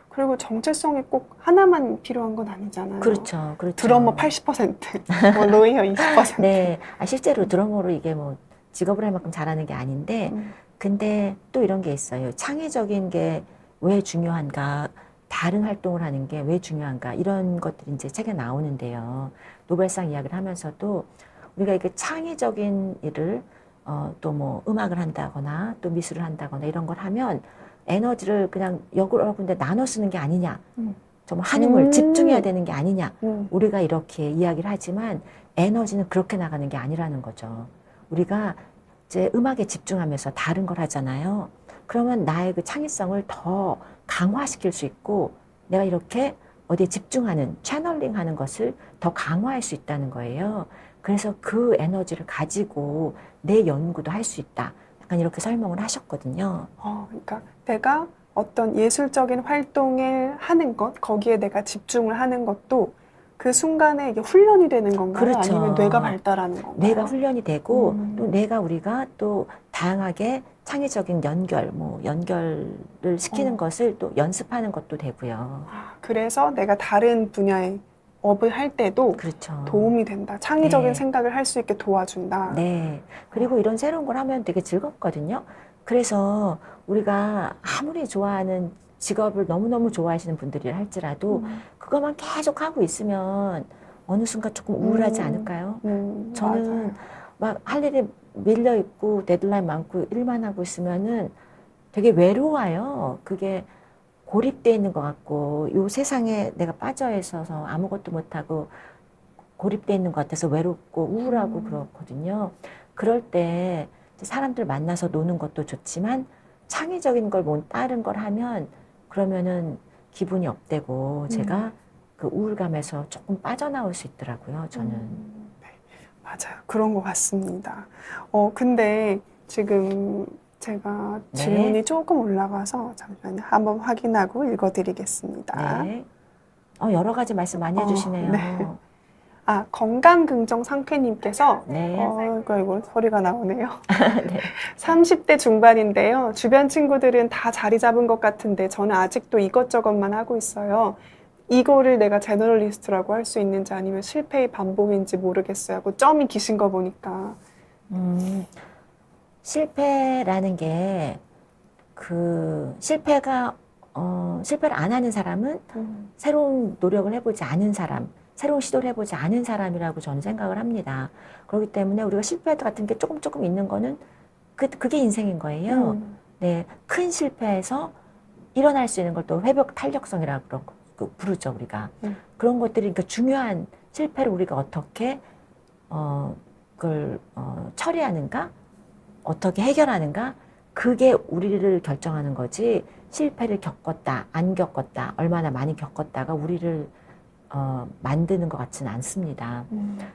[SPEAKER 1] 그리고 정체성이 꼭 하나만 필요한 건 아니잖아요.
[SPEAKER 2] 그렇죠. 그렇죠.
[SPEAKER 1] 드러머 80%, 뭐 로이어 20%.
[SPEAKER 2] 네. 실제로 드러머로 이게 뭐 직업을 할 만큼 잘하는 게 아닌데, 근데 또 이런 게 있어요. 창의적인 게 왜 중요한가? 다른 활동을 하는 게 왜 중요한가? 이런 것들이 이제 책에 나오는데요. 노벨상 이야기를 하면서도 우리가 이게 창의적인 일을 또 뭐 음악을 한다거나 또 미술을 한다거나 이런 걸 하면 에너지를 그냥 여러 군데 나눠 쓰는 게 아니냐. 정말 한 힘을 집중해야 되는 게 아니냐. 우리가 이렇게 이야기를 하지만 에너지는 그렇게 나가는 게 아니라는 거죠. 우리가 이제 음악에 집중하면서 다른 걸 하잖아요. 그러면 나의 그 창의성을 더 강화시킬 수 있고 내가 이렇게 어디에 집중하는, 채널링 하는 것을 더 강화할 수 있다는 거예요. 그래서 그 에너지를 가지고 내 연구도 할 수 있다. 약간 이렇게 설명을 하셨거든요.
[SPEAKER 1] 그러니까 내가 어떤 예술적인 활동을 하는 것, 거기에 내가 집중을 하는 것도 그 순간에 이게 훈련이 되는 건가요?
[SPEAKER 2] 그렇죠.
[SPEAKER 1] 아니면 뇌가 발달하는 건가요?
[SPEAKER 2] 뇌가 훈련이 되고 또 우리가 또 다양하게 창의적인 연결을 시키는 것을 또 연습하는 것도 되고요.
[SPEAKER 1] 그래서 내가 다른 분야의 업을 할 때도
[SPEAKER 2] 그렇죠.
[SPEAKER 1] 도움이 된다. 창의적인
[SPEAKER 2] 네.
[SPEAKER 1] 생각을 할 수 있게 도와준다.
[SPEAKER 2] 네. 그리고 이런 새로운 걸 하면 되게 즐겁거든요. 그래서 우리가 아무리 좋아하는 직업을 너무너무 좋아하시는 분들이 할지라도 그것만 계속 하고 있으면 어느 순간 조금 우울하지 않을까요? 저는
[SPEAKER 1] 맞아요.
[SPEAKER 2] 막 할 일이 밀려 있고 데드라인 많고 일만 하고 있으면은 되게 외로워요. 그게 고립돼 있는 것 같고 요 세상에 내가 빠져 있어서 아무것도 못하고 고립돼 있는 것 같아서 외롭고 우울하고 그렇거든요. 그럴 때 사람들 만나서 노는 것도 좋지만 창의적인 걸 다른 걸 하면 그러면은 기분이 업되고 제가 그 우울감에서 조금 빠져나올 수 있더라고요. 저는.
[SPEAKER 1] 네, 맞아요. 그런 것 같습니다. 근데 지금 제가
[SPEAKER 2] 네.
[SPEAKER 1] 질문이 조금 올라가서 잠시만요. 한번 확인하고 읽어드리겠습니다.
[SPEAKER 2] 네. 여러 가지 말씀 많이 해주시네요.
[SPEAKER 1] 네. 건강긍정 상쾌님께서
[SPEAKER 2] 네.
[SPEAKER 1] 이거 소리가 나오네요.
[SPEAKER 2] 네.
[SPEAKER 1] 30대 중반인데요. 주변 친구들은 다 자리 잡은 것 같은데 저는 아직도 이것저것만 하고 있어요. 이거를 내가 제너럴리스트라고 할 수 있는지 아니면 실패의 반복인지 모르겠어요. 하고 점이 기신 거 보니까.
[SPEAKER 2] 실패라는 게 실패를 안 하는 사람은 새로운 노력을 해보지 않은 사람, 새로운 시도를 해보지 않은 사람이라고 저는 생각을 합니다. 그렇기 때문에 우리가 실패 같은 게 조금 있는 거는 그게 인생인 거예요. 네, 큰 실패에서 일어날 수 있는 걸 또 회복 탄력성이라고 부르죠, 우리가. 그런 것들이 그러니까 중요한 실패를 우리가 어떻게 그걸 처리하는가, 어떻게 해결하는가, 그게 우리를 결정하는 거지. 실패를 겪었다, 안 겪었다, 얼마나 많이 겪었다가 우리를 만드는 것 같지는 않습니다.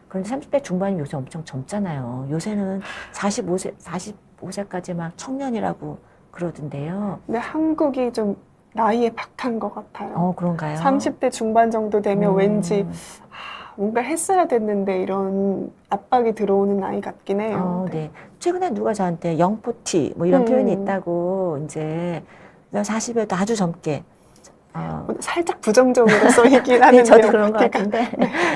[SPEAKER 2] 그런데 30대 중반이 요새 엄청 젊잖아요. 요새는 45세까지 막 청년이라고 그러던데요.
[SPEAKER 1] 근데 한국이 좀 나이에 박한 것 같아요.
[SPEAKER 2] 그런가요?
[SPEAKER 1] 30대 중반 정도 되면 왠지 뭔가 했어야 됐는데 이런 압박이 들어오는 나이 같긴 해요.
[SPEAKER 2] 네. 최근에 누가 저한테 영포티 뭐 이런 표현이 있다고 이제 40에도 아주 젊게
[SPEAKER 1] 살짝 부정적으로 써있긴
[SPEAKER 2] 네,
[SPEAKER 1] 하는데요.
[SPEAKER 2] 저도 그런 것 같은데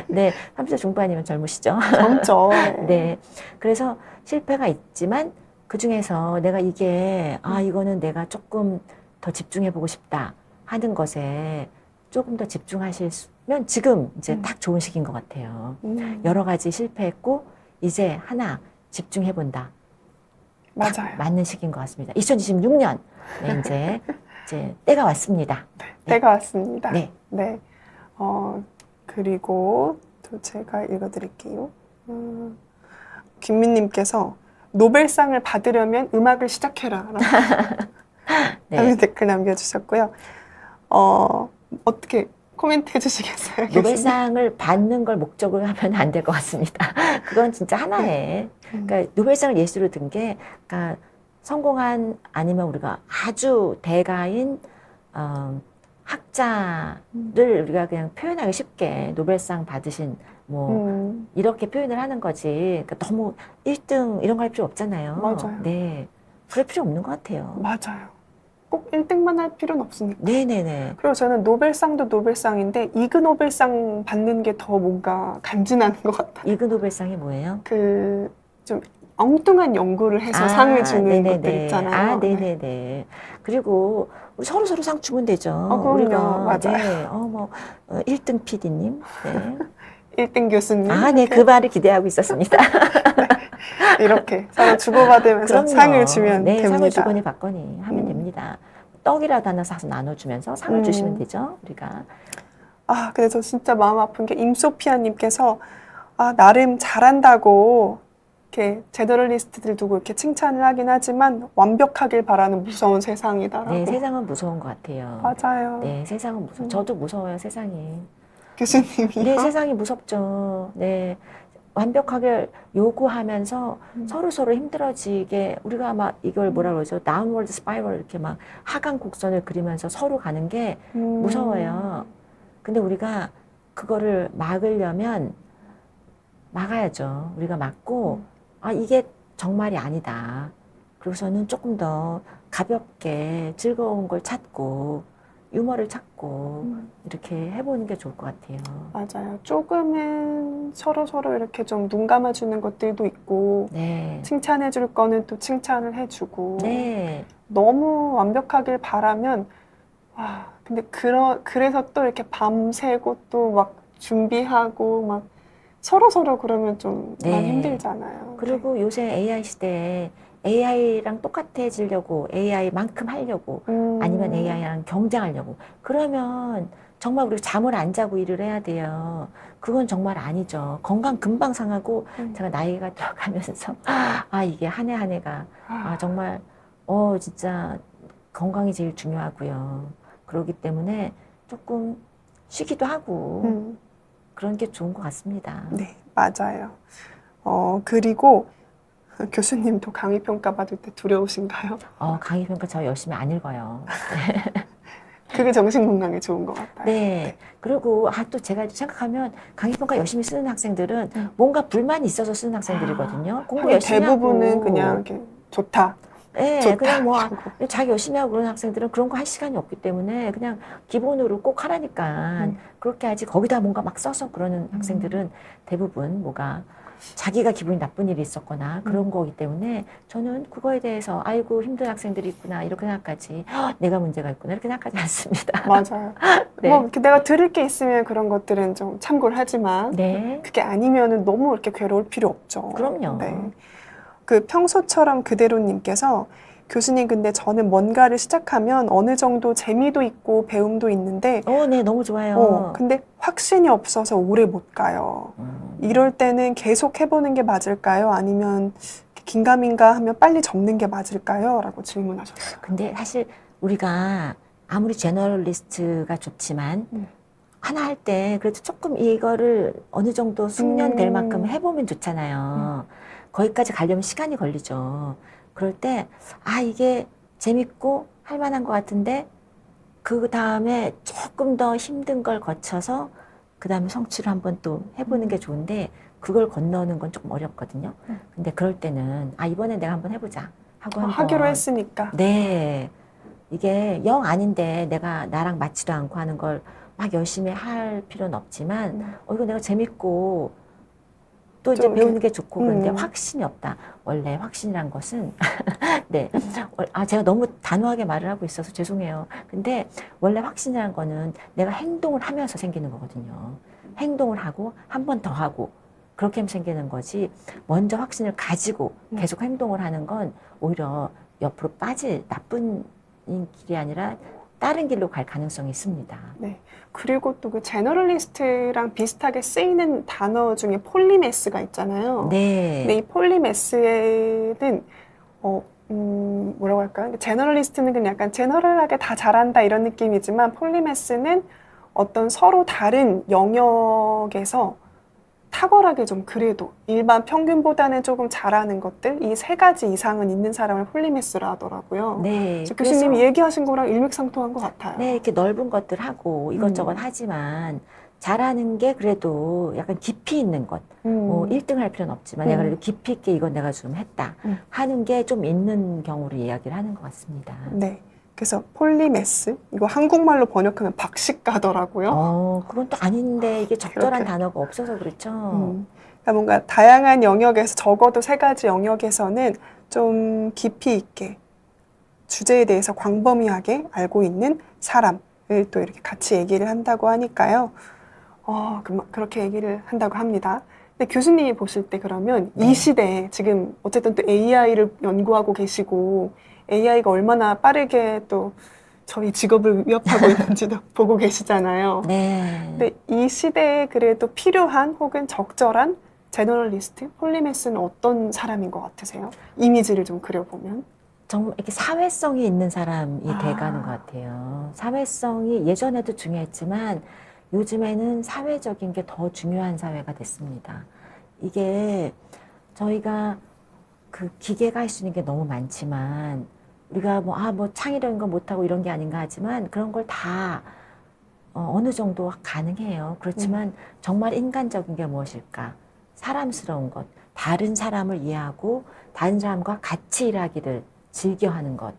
[SPEAKER 2] 네, 30대 중반이면 젊으시죠?
[SPEAKER 1] 젊죠.
[SPEAKER 2] 네. 그래서 실패가 있지만 그 중에서 내가 이거는 내가 조금 더 집중해보고 싶다 하는 것에 조금 더 집중하시면 지금 이제 딱 좋은 시기인 것 같아요. 여러 가지 실패했고 이제 하나 집중해본다.
[SPEAKER 1] 맞아요.
[SPEAKER 2] 맞는 시기인 것 같습니다. 2026년 네, 이제 때가 왔습니다.
[SPEAKER 1] 네, 때가 왔습니다.
[SPEAKER 2] 네.
[SPEAKER 1] 네. 그리고 또 제가 읽어드릴게요. 김민님께서 노벨상을 받으려면 음악을 시작해라.
[SPEAKER 2] 네.
[SPEAKER 1] 라는 댓글 남겨주셨고요. 어떻게 코멘트 해주시겠어요?
[SPEAKER 2] 노벨상을 받는 걸 목적으로 하면 안 될 것 같습니다. 그건 진짜 하나의 그러니까 노벨상을 예시로 든 게 그러니까 성공한 아니면 우리가 아주 대가인 학자를 우리가 그냥 표현하기 쉽게 노벨상 받으신 뭐 이렇게 표현을 하는 거지. 그러니까 너무 1등 이런 거 할 필요 없잖아요.
[SPEAKER 1] 맞아요.
[SPEAKER 2] 네. 그럴 필요 없는 것 같아요.
[SPEAKER 1] 맞아요. 꼭 1등만 할 필요는 없으니까.
[SPEAKER 2] 네네네.
[SPEAKER 1] 그리고 저는 노벨상도 노벨상인데 이그 노벨상 받는 게 더 뭔가 간지나는 것 같아요.
[SPEAKER 2] 이그 노벨상이 뭐예요?
[SPEAKER 1] 그 좀 엉뚱한 연구를 해서 상을 주는
[SPEAKER 2] 네네네.
[SPEAKER 1] 것들 있잖아요. 네.
[SPEAKER 2] 네네네. 그리고 우리 서로 상 주면 되죠.
[SPEAKER 1] 그럼요.
[SPEAKER 2] 우리가
[SPEAKER 1] 맞아요.
[SPEAKER 2] 네, 1등 PD님. 네.
[SPEAKER 1] 1등 교수님.
[SPEAKER 2] 네,
[SPEAKER 1] 이렇게,
[SPEAKER 2] 그 말을 기대하고 있었습니다.
[SPEAKER 1] 이렇게 서로 주고받으면서
[SPEAKER 2] 그럼요.
[SPEAKER 1] 상을 주면
[SPEAKER 2] 네,
[SPEAKER 1] 됩니다.
[SPEAKER 2] 상을 주거니 받거니 하면 됩니다. 떡이라도 하나 사서 나눠주면서 상을 주시면 되죠, 우리가.
[SPEAKER 1] 근데 저 진짜 마음 아픈 게 임소피아님께서 나름 잘한다고 이렇게 제너럴리스트들 두고 이렇게 칭찬을 하긴 하지만 완벽하길 바라는 무서운 세상이다라고.
[SPEAKER 2] 네, 세상은 무서운 것 같아요.
[SPEAKER 1] 맞아요.
[SPEAKER 2] 네, 세상은 무서워. 저도 무서워요, 세상이.
[SPEAKER 1] 교수님이요?
[SPEAKER 2] 네, 세상이 무섭죠. 네. 완벽하게 요구하면서 서로 힘들어지게 우리가 막 이걸 뭐라 그러죠? 다운워드 스파이럴 이렇게 막 하강 곡선을 그리면서 서로 가는 게 무서워요. 근데 우리가 그거를 막으려면 막아야죠. 우리가 막고 이게 정말이 아니다. 그래서는 조금 더 가볍게 즐거운 걸 찾고 유머를 찾고 이렇게 해보는 게 좋을 것 같아요.
[SPEAKER 1] 맞아요. 조금은 서로 이렇게 좀 눈 감아주는 것들도 있고,
[SPEAKER 2] 네.
[SPEAKER 1] 칭찬해줄 거는 또 칭찬을 해주고,
[SPEAKER 2] 네.
[SPEAKER 1] 너무 완벽하길 바라면, 근데 그래서 또 이렇게 밤새고 또 막 준비하고 막 서로 그러면 좀
[SPEAKER 2] 네.
[SPEAKER 1] 많이 힘들잖아요.
[SPEAKER 2] 그리고 요새 AI 시대에 AI랑 똑같아지려고 AI만큼 하려고 아니면 AI랑 경쟁하려고 그러면 정말 우리가 잠을 안 자고 일을 해야 돼요. 그건 정말 아니죠. 건강 금방 상하고 제가 나이가 들어가면서 이게 한 해 한 해가 정말 진짜 건강이 제일 중요하고요. 그렇기 때문에 조금 쉬기도 하고 그런 게 좋은 것 같습니다.
[SPEAKER 1] 네, 맞아요. 그리고 교수님도 강의평가 받을 때 두려우신가요?
[SPEAKER 2] 강의평가 저 열심히 안 읽어요.
[SPEAKER 1] 그게 정신건강에 좋은 것 같아요.
[SPEAKER 2] 네. 그리고 또 제가 생각하면 강의평가 열심히 쓰는 학생들은 뭔가 불만이 있어서 쓰는 학생들이거든요. 공부 열심히
[SPEAKER 1] 대부분은
[SPEAKER 2] 하고.
[SPEAKER 1] 그냥 이렇게 좋다.
[SPEAKER 2] 네,
[SPEAKER 1] 좋다.
[SPEAKER 2] 그냥 자기 열심히 하고 그런 학생들은 그런 거 할 시간이 없기 때문에 그냥 기본으로 꼭 하라니까 그렇게 하지 거기다 뭔가 막 써서 그러는 학생들은 대부분 자기가 기분이 나쁜 일이 있었거나 그런 거기 때문에 저는 그거에 대해서 아이고 힘든 학생들이 있구나 이렇게 생각하지 내가 문제가 있구나 이렇게 생각하지 않습니다.
[SPEAKER 1] 맞아요.
[SPEAKER 2] 네.
[SPEAKER 1] 내가 들을 게 있으면 그런 것들은 좀 참고를 하지만
[SPEAKER 2] 네.
[SPEAKER 1] 그게 아니면은 너무 이렇게 괴로울 필요 없죠.
[SPEAKER 2] 그럼요.
[SPEAKER 1] 네. 그 평소처럼 그대로님께서 교수님 근데 저는 뭔가를 시작하면 어느 정도 재미도 있고 배움도 있는데
[SPEAKER 2] 네, 너무 좋아요.
[SPEAKER 1] 근데 확신이 없어서 오래 못 가요. 이럴 때는 계속 해보는 게 맞을까요? 아니면 긴가민가 하면 빨리 접는 게 맞을까요? 라고 질문하셨어요.
[SPEAKER 2] 근데 사실 우리가 아무리 제너럴리스트가 좋지만 하나 할 때 그래도 조금 이거를 어느 정도 숙련될 만큼 해보면 좋잖아요. 거기까지 가려면 시간이 걸리죠. 그럴 때 이게 재밌고 할 만한 것 같은데 그 다음에 조금 더 힘든 걸 거쳐서 그 다음에 성취를 한번 또 해보는 게 좋은데 그걸 건너는 건 조금 어렵거든요. 근데 그럴 때는 이번에 내가 한번 해보자 하고 한번
[SPEAKER 1] 하기로 했으니까.
[SPEAKER 2] 네. 이게 영 아닌데 내가 나랑 맞지도 않고 하는 걸 막 열심히 할 필요는 없지만 이거 내가 재밌고 또 이제 배우는 게 좋고 그런데 확신이 없다. 원래 확신이란 것은 네. 제가 너무 단호하게 말을 하고 있어서 죄송해요. 근데 원래 확신이란 거는 내가 행동을 하면서 생기는 거거든요. 행동을 하고 한 번 더 하고 그렇게 하면 생기는 거지 먼저 확신을 가지고 계속 행동을 하는 건 오히려 옆으로 빠질 나쁜 길이 아니라 다른 길로 갈 가능성이 있습니다.
[SPEAKER 1] 네. 그리고 또 그 제너럴리스트랑 비슷하게 쓰이는 단어 중에 폴리매스가 있잖아요.
[SPEAKER 2] 네.
[SPEAKER 1] 근데 이 폴리매스는 뭐라고 할까요? 제너럴리스트는 그냥 약간 제너럴하게 다 잘한다 이런 느낌이지만 폴리매스는 어떤 서로 다른 영역에서 탁월하게 좀 그래도 일반 평균보다는 조금 잘하는 것들 이 세 가지 이상은 있는 사람을 폴리매스라 하더라고요.
[SPEAKER 2] 네.
[SPEAKER 1] 교수님이 얘기하신 거랑 일맥상통한 것 같아요.
[SPEAKER 2] 네, 이렇게 넓은 것들 하고 이것저것 하지만 잘하는 게 그래도 약간 깊이 있는 것. 뭐 1등 할 필요는 없지만 내가 그래도 깊이 있게 이건 내가 좀 했다 하는 게 좀 있는 경우로 이야기를 하는 것 같습니다.
[SPEAKER 1] 네. 그래서 폴리메스, 이거 한국말로 번역하면 박식가더라고요.
[SPEAKER 2] 그건 또 아닌데 이게 적절한
[SPEAKER 1] 그렇게.
[SPEAKER 2] 단어가 없어서 그렇죠.
[SPEAKER 1] 그러니까 뭔가 다양한 영역에서 적어도 3가지 영역에서는 좀 깊이 있게 주제에 대해서 광범위하게 알고 있는 사람을 또 이렇게 같이 얘기를 한다고 하니까요. 그렇게 얘기를 한다고 합니다. 근데 교수님이 보실 때 그러면
[SPEAKER 2] 네.
[SPEAKER 1] 이 시대에 지금 어쨌든 또 AI를 연구하고 계시고 AI가 얼마나 빠르게 또 저희 직업을 위협하고 있는지도 보고 계시잖아요.
[SPEAKER 2] 네.
[SPEAKER 1] 근데 이 시대에 그래도 필요한 혹은 적절한 제너럴리스트, 폴리메스는 어떤 사람인 것 같으세요? 이미지를 좀 그려보면.
[SPEAKER 2] 정말 이렇게 사회성이 있는 사람이
[SPEAKER 1] 아.
[SPEAKER 2] 돼가는 것 같아요. 사회성이 예전에도 중요했지만 요즘에는 사회적인 게 더 중요한 사회가 됐습니다. 이게 저희가 그 기계가 할 수 있는 게 너무 많지만 우리가 뭐 창의적인 거 못하고 이런 게 아닌가 하지만 그런 걸 다 어느 정도 가능해요. 그렇지만 정말 인간적인 게 무엇일까? 사람스러운 것, 다른 사람을 이해하고 다른 사람과 같이 일하기를 즐겨하는 것,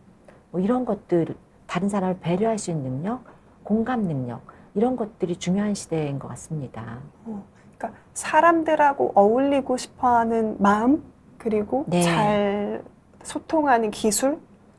[SPEAKER 2] 뭐 이런 것들, 다른 사람을 배려할 수 있는 능력, 공감 능력, 이런 것들이 중요한 시대인 것 같습니다.
[SPEAKER 1] 그러니까 사람들하고 어울리고 싶어하는 마음, 그리고
[SPEAKER 2] 네.
[SPEAKER 1] 잘 소통하는 기술,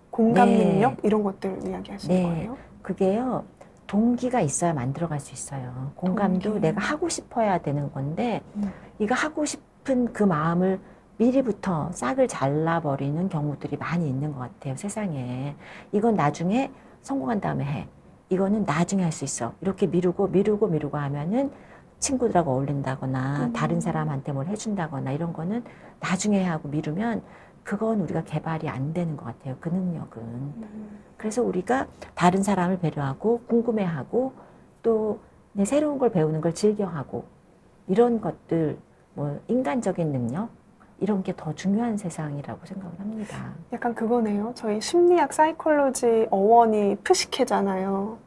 [SPEAKER 1] 공감
[SPEAKER 2] 네.
[SPEAKER 1] 능력 이런 것들을 이야기하시는
[SPEAKER 2] 네.
[SPEAKER 1] 거예요.
[SPEAKER 2] 그게요, 동기가 있어야 만들어갈 수 있어요. 공감도
[SPEAKER 1] 동기.
[SPEAKER 2] 내가 하고 싶어야 되는 건데,
[SPEAKER 1] 음.
[SPEAKER 2] 이거 하고 싶은 그 마음을 미리부터 싹을 잘라버리는 경우들이 많이 있는 것 같아요, 세상에. 이건 나중에 성공한 다음에 해. 이거는 나중에 할 수 있어. 이렇게 미루고 하면은 친구들하고 어울린다거나 다른 사람한테 뭘 해준다거나 이런 거는 나중에 하고 미루면 그건 우리가 개발이 안 되는 것 같아요, 그 능력은. 그래서 우리가 다른 사람을 배려하고 궁금해하고 또 새로운 걸 배우는 걸 즐겨하고 이런 것들, 뭐 인간적인 능력 이런 게 더 중요한 세상이라고 생각을 합니다.
[SPEAKER 1] 약간 그거네요. 저희 심리학 사이콜로지 어원이 프시케잖아요.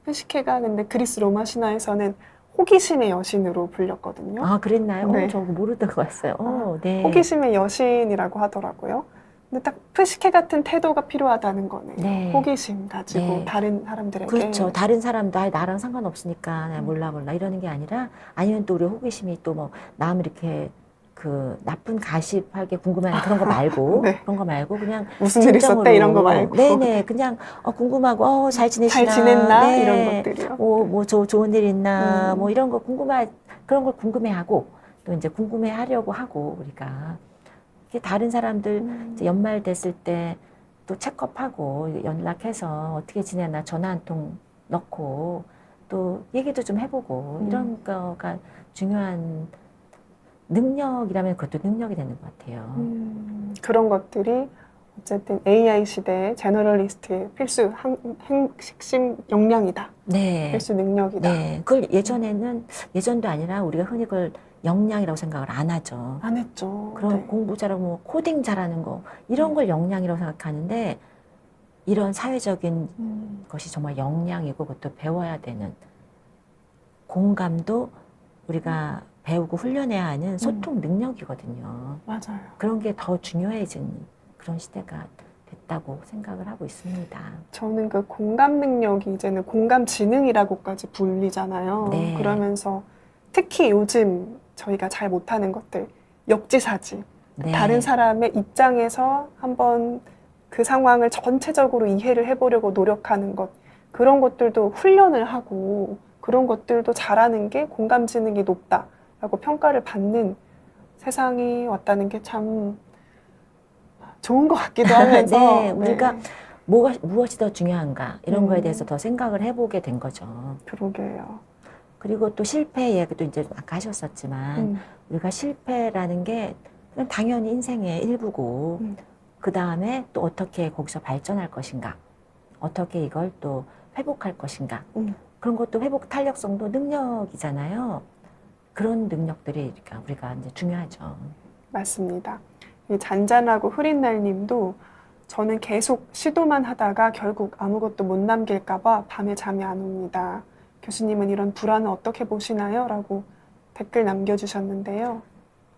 [SPEAKER 1] 프시케가 근데 그리스 로마 신화에서는 호기심의 여신으로 불렸거든요.
[SPEAKER 2] 아, 그랬나요?
[SPEAKER 1] 네.
[SPEAKER 2] 저 모르던 거였어요. 네.
[SPEAKER 1] 호기심의 여신이라고 하더라고요. 근데 딱 프시케 같은 태도가 필요하다는 거네요.
[SPEAKER 2] 네.
[SPEAKER 1] 호기심 가지고
[SPEAKER 2] 네.
[SPEAKER 1] 다른 사람들에게.
[SPEAKER 2] 그렇죠. 다른 사람도 나랑 상관없으니까 그냥 몰라 이러는 게 아니라 아니면 또 우리 호기심이 또 뭐 남을 이렇게 그 나쁜 가십하게 궁금해하는 그런 거 말고
[SPEAKER 1] 네.
[SPEAKER 2] 그런 거 말고 그냥
[SPEAKER 1] 무슨 일 있었대 이런 거 말고.
[SPEAKER 2] 네네 그냥 궁금하고 잘 지내시나
[SPEAKER 1] 잘 지냈나
[SPEAKER 2] 네.
[SPEAKER 1] 이런 것들이요.
[SPEAKER 2] 뭐 좋은 일 있나 뭐 이런 거 그런 걸 궁금해하고 또 이제 궁금해하려고 하고 우리가 이게 다른 사람들 이제 연말 됐을 때 또 체크업하고 연락해서 어떻게 지내나 전화 한 통 넣고 또 얘기도 좀 해보고 이런 거가 중요한 능력이라면 그것도 능력이 되는 것 같아요.
[SPEAKER 1] 그런 것들이 어쨌든 AI 시대의 제너럴리스트의 필수 핵심 역량이다.
[SPEAKER 2] 네.
[SPEAKER 1] 필수 능력이다.
[SPEAKER 2] 네. 그걸 예전도 아니라 우리가 흔히 그걸 역량이라고 생각을 안 하죠.
[SPEAKER 1] 안 했죠.
[SPEAKER 2] 그럼
[SPEAKER 1] 네.
[SPEAKER 2] 공부 잘하고 뭐 코딩 잘하는 거 이런 걸 역량이라고 생각하는데 이런 사회적인 것이 정말 역량이고 그것도 배워야 되는 공감도 우리가 배우고 훈련해야 하는 소통 능력이거든요.
[SPEAKER 1] 맞아요.
[SPEAKER 2] 그런 게 더 중요해진 그런 시대가 됐다고 생각을 하고 있습니다.
[SPEAKER 1] 저는 그 공감 능력이 이제는 공감 지능이라고까지 불리잖아요.
[SPEAKER 2] 네.
[SPEAKER 1] 그러면서 특히 요즘 저희가 잘 못하는 것들, 역지사지.
[SPEAKER 2] 네.
[SPEAKER 1] 다른 사람의 입장에서 한번 그 상황을 전체적으로 이해를 해보려고 노력하는 것, 그런 것들도 훈련을 하고 그런 것들도 잘하는 게 공감 지능이 높다라고 평가를 받는 세상이 왔다는 게 참 좋은 것 같기도 하면서
[SPEAKER 2] 네, 우리가 무엇이 더 중요한가 이런 거에 대해서 더 생각을 해보게 된 거죠.
[SPEAKER 1] 그러게요.
[SPEAKER 2] 그리고 또 실패 얘기도 이제 아까 하셨었지만 우리가 실패라는 게 그냥 당연히 인생의 일부고 그 다음에 또 어떻게 거기서 발전할 것인가 어떻게 이걸 또 회복할 것인가 그런 것도 회복 탄력성도 능력이잖아요. 그런 능력들이 우리가 이제 중요하죠.
[SPEAKER 1] 맞습니다. 이 잔잔하고 흐린 날님도 저는 계속 시도만 하다가 결국 아무것도 못 남길까봐 밤에 잠이 안 옵니다. 교수님은 이런 불안을 어떻게 보시나요? 라고 댓글 남겨주셨는데요.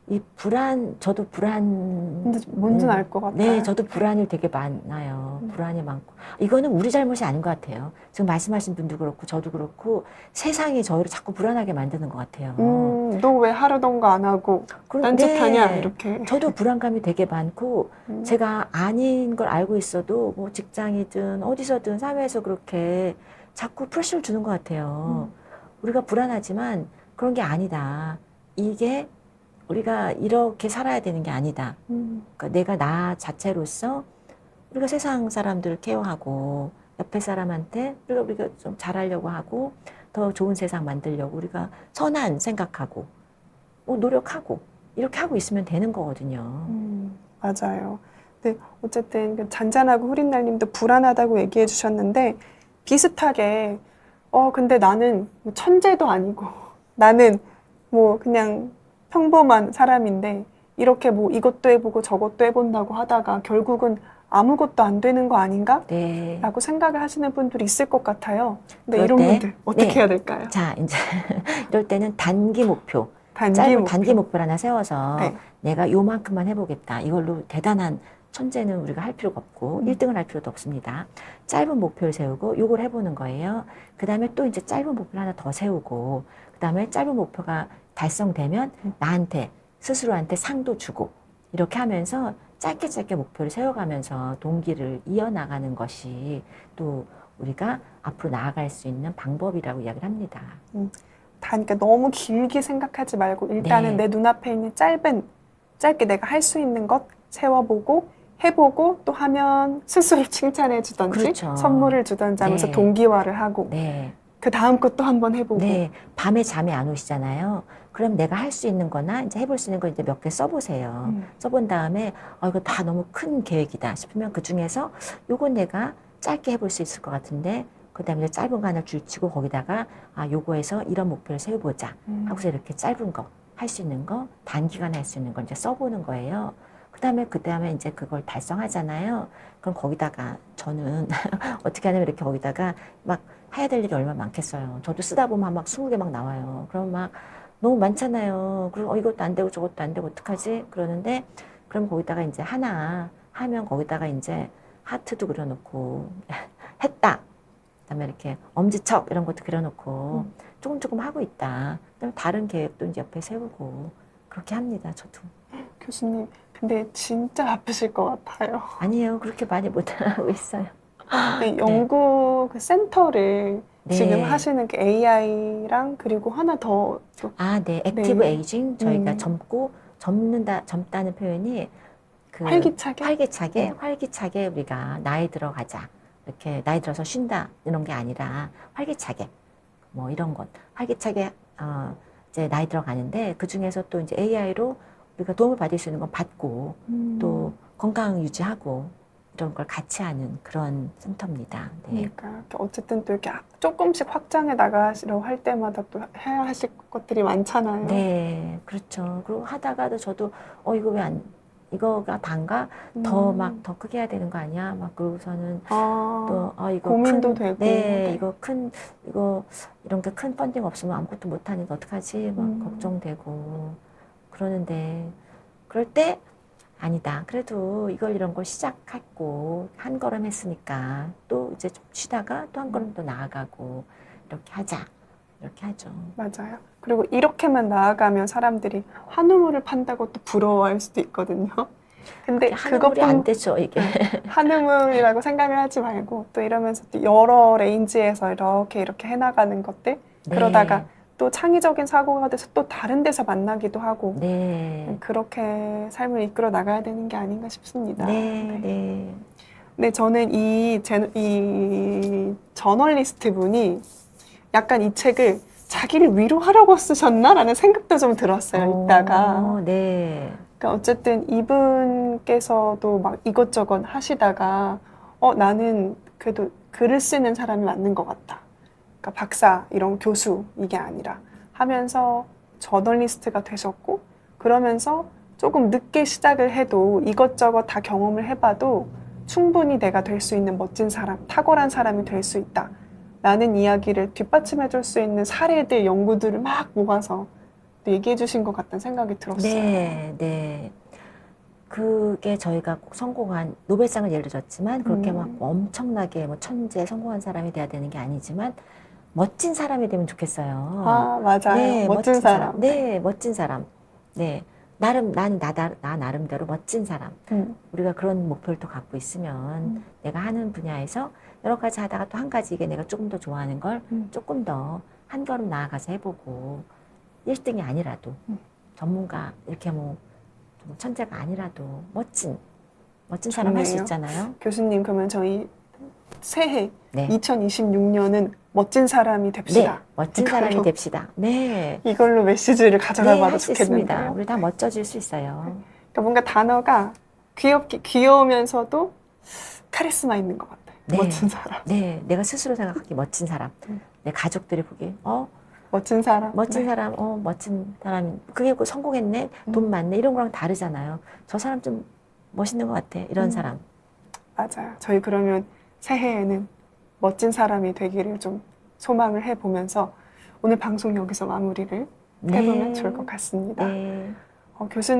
[SPEAKER 2] 이 불안, 저도 불안.
[SPEAKER 1] 근데 뭔지는 알 것 같아요.
[SPEAKER 2] 네, 저도 불안이 되게 많아요. 불안이 많고. 이거는 우리 잘못이 아닌 것 같아요. 지금 말씀하신 분도 그렇고, 저도 그렇고, 세상이 저희를 자꾸 불안하게 만드는 것 같아요.
[SPEAKER 1] 너 왜 하려던 거 안 하고 딴짓하냐?
[SPEAKER 2] 네,
[SPEAKER 1] 이렇게.
[SPEAKER 2] 저도 불안감이 되게 많고, 제가 아닌 걸 알고 있어도, 뭐 직장이든 어디서든 사회에서 그렇게 자꾸 프레셔를 주는 것 같아요. 우리가 불안하지만 그런 게 아니다. 이게 우리가 이렇게 살아야 되는 게 아니다. 그러니까 내가 나 자체로서 우리가 세상 사람들을 케어하고 옆에 사람한테 우리가 좀 잘하려고 하고 더 좋은 세상 만들려고 우리가 선한 생각하고 뭐 노력하고 이렇게 하고 있으면 되는 거거든요.
[SPEAKER 1] 맞아요. 근데 어쨌든 그 잔잔하고 흐린 날님도 불안하다고 얘기해 주셨는데 비슷하게 근데 나는 뭐 천재도 아니고 나는 뭐 그냥 평범한 사람인데 이렇게 뭐 이것도 해보고 저것도 해본다고 하다가 결국은 아무것도 안 되는 거 아닌가?
[SPEAKER 2] 네.
[SPEAKER 1] 라고 생각을 하시는 분들이 있을 것 같아요. 근데
[SPEAKER 2] 그럴
[SPEAKER 1] 이런
[SPEAKER 2] 때,
[SPEAKER 1] 분들 어떻게
[SPEAKER 2] 네.
[SPEAKER 1] 해야 될까요?
[SPEAKER 2] 자, 이제 이럴 때는 단기 목표,
[SPEAKER 1] 단기
[SPEAKER 2] 짧은
[SPEAKER 1] 목표.
[SPEAKER 2] 단기 목표를 하나 세워서
[SPEAKER 1] 네.
[SPEAKER 2] 내가 요만큼만 해보겠다. 이걸로 대단한 천재는 우리가 할 필요가 없고 1등을 할 필요도 없습니다. 짧은 목표를 세우고 요걸 해보는 거예요. 그 다음에 또 이제 짧은 목표를 하나 더 세우고 그 다음에 짧은 목표가 달성되면 나한테 스스로한테 상도 주고 이렇게 하면서 짧게 짧게 목표를 세워가면서 동기를 이어나가는 것이 또 우리가 앞으로 나아갈 수 있는 방법이라고 이야기를 합니다.
[SPEAKER 1] 그러니까 너무 길게 생각하지 말고 일단은
[SPEAKER 2] 네.
[SPEAKER 1] 내 눈앞에 있는 짧게 내가 할 수 있는 것 세워보고 해보고 또 하면 스스로 칭찬해 주던지
[SPEAKER 2] 그렇죠.
[SPEAKER 1] 선물을 주던지 하면서
[SPEAKER 2] 네.
[SPEAKER 1] 동기화를 하고
[SPEAKER 2] 네.
[SPEAKER 1] 그 다음 것도 한번 해보고
[SPEAKER 2] 네. 밤에 잠이 안 오시잖아요. 그럼 내가 할 수 있는 거나 이제 해볼 수 있는 거 이제 몇 개 써보세요. 써본 다음에 이거 다 너무 큰 계획이다 싶으면 그 중에서 요건 내가 짧게 해볼 수 있을 것 같은데 그 다음에 짧은 거 하나 줄치고 거기다가 요거에서 이런 목표를 세워보자 하고서 이렇게 짧은 거 할 수 있는 거 단기간에 할 수 있는 거 이제 써보는 거예요. 그 다음에 이제 그걸 달성하잖아요. 그럼 거기다가 저는 어떻게 하냐면 이렇게 거기다가 막 해야 될 일이 얼마나 많겠어요. 저도 쓰다 보면 막 20개 막 나와요. 그럼 막 너무 많잖아요. 그리고 이것도 안 되고 저것도 안 되고 어떡하지? 그러는데 그럼 거기다가 이제 하나 하면 거기다가 이제 하트도 그려놓고 했다. 그다음에 이렇게 엄지척 이런 것도 그려놓고 조금 하고 있다. 그다음에 다른 계획도 이제 옆에 세우고 그렇게 합니다. 저도.
[SPEAKER 1] 교수님 근데 진짜 바쁘실 것 같아요.
[SPEAKER 2] 아니에요. 그렇게 많이 못하고 있어요.
[SPEAKER 1] 네, 연구 그 센터를
[SPEAKER 2] 네.
[SPEAKER 1] 지금 하시는 게 AI랑 그리고 하나 더
[SPEAKER 2] 네. 액티브
[SPEAKER 1] 네.
[SPEAKER 2] 에이징. 저희가 젊다는 표현이 그 활기차게 우리가 나이 들어가자. 이렇게 나이 들어서 쉰다. 이런 게 아니라 활기차게. 뭐 이런 것. 활기차게, 이제 나이 들어가는데 그 중에서 또 이제 AI로 우리가 도움을 받을 수 있는 건 받고 또 건강 유지하고 이런 걸 같이 하는 그런 센터입니다. 네.
[SPEAKER 1] 그러니까 어쨌든 또 이렇게 조금씩 확장해 나가시려고 할 때마다 또 해야 하실 것들이 많잖아요.
[SPEAKER 2] 네, 그렇죠. 그리고 하다가도 저도 이거가 단가? 더 크게 해야 되는 거 아니야? 막 그러고서는 또 이거
[SPEAKER 1] 고민도 되고.
[SPEAKER 2] 네, 이런 게 큰 펀딩 없으면 아무것도 못 하니까 어떡하지? 막 걱정되고 그러는데 그럴 때 아니다. 그래도 이런 걸 시작했고 한 걸음 했으니까 또 이제 좀 쉬다가 또 한 걸음 더 나아가고 이렇게 하자. 이렇게 하죠.
[SPEAKER 1] 맞아요. 그리고 이렇게만 나아가면 사람들이 한우물을 판다고 또 부러워할 수도 있거든요. 근데
[SPEAKER 2] 한우물이 안 되죠, 이게.
[SPEAKER 1] 한우물이라고 생각을 하지 말고 또 이러면서 또 여러 레인지에서 이렇게 해나가는 것들
[SPEAKER 2] 네.
[SPEAKER 1] 그러다가 또 창의적인 사고가 돼서 또 다른 데서 만나기도 하고
[SPEAKER 2] 네.
[SPEAKER 1] 그렇게 삶을 이끌어 나가야 되는 게 아닌가 싶습니다.
[SPEAKER 2] 네.
[SPEAKER 1] 네, 저는 이 저널리스트 분이 약간 이 책을 자기를 위로하려고 쓰셨나라는 생각도 좀 들었어요, 이따가.
[SPEAKER 2] 네.
[SPEAKER 1] 그러니까 어쨌든 이분께서도 막 이것저것 하시다가 나는 그래도 글을 쓰는 사람이 맞는 것 같다. 그러니까 박사, 이런 교수 이게 아니라 하면서 저널리스트가 되셨고 그러면서 조금 늦게 시작을 해도 이것저것 다 경험을 해봐도 충분히 내가 될 수 있는 멋진 사람, 탁월한 사람이 될 수 있다. 라는 이야기를 뒷받침해 줄 수 있는 사례들, 연구들을 막 모아서 또 얘기해 주신 것 같다는 생각이 들었어요.
[SPEAKER 2] 네, 네. 그게 저희가 꼭 성공한 노벨상을 예를 들었지만 그렇게 막 엄청나게 뭐 천재 성공한 사람이 돼야 되는 게 아니지만 멋진 사람이 되면 좋겠어요.
[SPEAKER 1] 아, 맞아요.
[SPEAKER 2] 네,
[SPEAKER 1] 멋진 사람.
[SPEAKER 2] 네, 멋진 사람. 네. 나 나름대로 멋진 사람. 우리가 그런 목표를 또 갖고 있으면 내가 하는 분야에서 여러 가지 하다가 또 한 가지 이게 내가 조금 더 좋아하는 걸 조금 더 한 걸음 나아가서 해보고 1등이 아니라도 전문가 이렇게 뭐 좀 천재가 아니라도 멋진 사람 할 수
[SPEAKER 1] 좋네요.
[SPEAKER 2] 있잖아요.
[SPEAKER 1] 교수님, 그러면 저희 새해
[SPEAKER 2] 네.
[SPEAKER 1] 2026년은 멋진 사람이 됩시다.
[SPEAKER 2] 네, 멋진
[SPEAKER 1] 이걸로.
[SPEAKER 2] 사람이 됩시다. 네.
[SPEAKER 1] 이걸로 메시지를 가져가
[SPEAKER 2] 네,
[SPEAKER 1] 봐도
[SPEAKER 2] 할 수 있습니다.
[SPEAKER 1] 좋겠는데요.
[SPEAKER 2] 우리 다 멋져질 수 있어요.
[SPEAKER 1] 그러니까 뭔가 단어가 귀여우면서도 카리스마 있는 것 같아요.
[SPEAKER 2] 네.
[SPEAKER 1] 멋진 사람.
[SPEAKER 2] 네, 내가 스스로 생각하기 멋진 사람. 내 가족들이 보기,
[SPEAKER 1] 멋진 사람.
[SPEAKER 2] 멋진
[SPEAKER 1] 네.
[SPEAKER 2] 사람, 멋진 사람. 그게 그 성공했네, 돈 많네, 이런 거랑 다르잖아요. 저 사람 좀 멋있는 것 같아, 이런 사람.
[SPEAKER 1] 맞아요. 저희 그러면 새해에는 멋진 사람이 되기를 좀 소망을 해보면서 오늘 방송 여기서 마무리를 해보면 좋을 것 같습니다.
[SPEAKER 2] 네.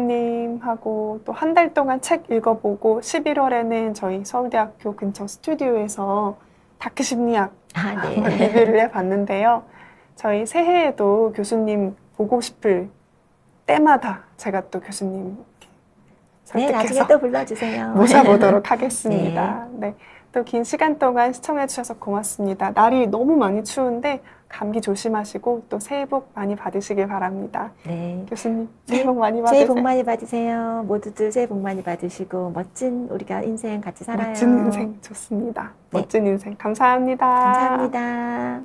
[SPEAKER 1] 교수님하고 또 한 달 동안 책 읽어보고 11월에는 저희 서울대학교 근처 스튜디오에서 다큐 심리학
[SPEAKER 2] 아, 네.
[SPEAKER 1] 리뷰를 해봤는데요. 저희 새해에도 교수님 보고 싶을 때마다 제가 또 교수님
[SPEAKER 2] 네, 나중에
[SPEAKER 1] 설득해서
[SPEAKER 2] 또 불러주세요.
[SPEAKER 1] 모셔보도록 하겠습니다. 네. 또 긴 시간 동안 시청해주셔서 고맙습니다. 날이 너무 많이 추운데 감기 조심하시고 또 새해 복 많이 받으시길 바랍니다.
[SPEAKER 2] 네.
[SPEAKER 1] 교수님, 새해 복 많이
[SPEAKER 2] 새해
[SPEAKER 1] 받으세요.
[SPEAKER 2] 복 많이 받으세요. 모두들 새해 복 많이 받으시고 멋진 우리가 인생 같이 살아요.
[SPEAKER 1] 멋진 인생 좋습니다.
[SPEAKER 2] 네.
[SPEAKER 1] 멋진 인생 감사합니다.
[SPEAKER 2] 감사합니다.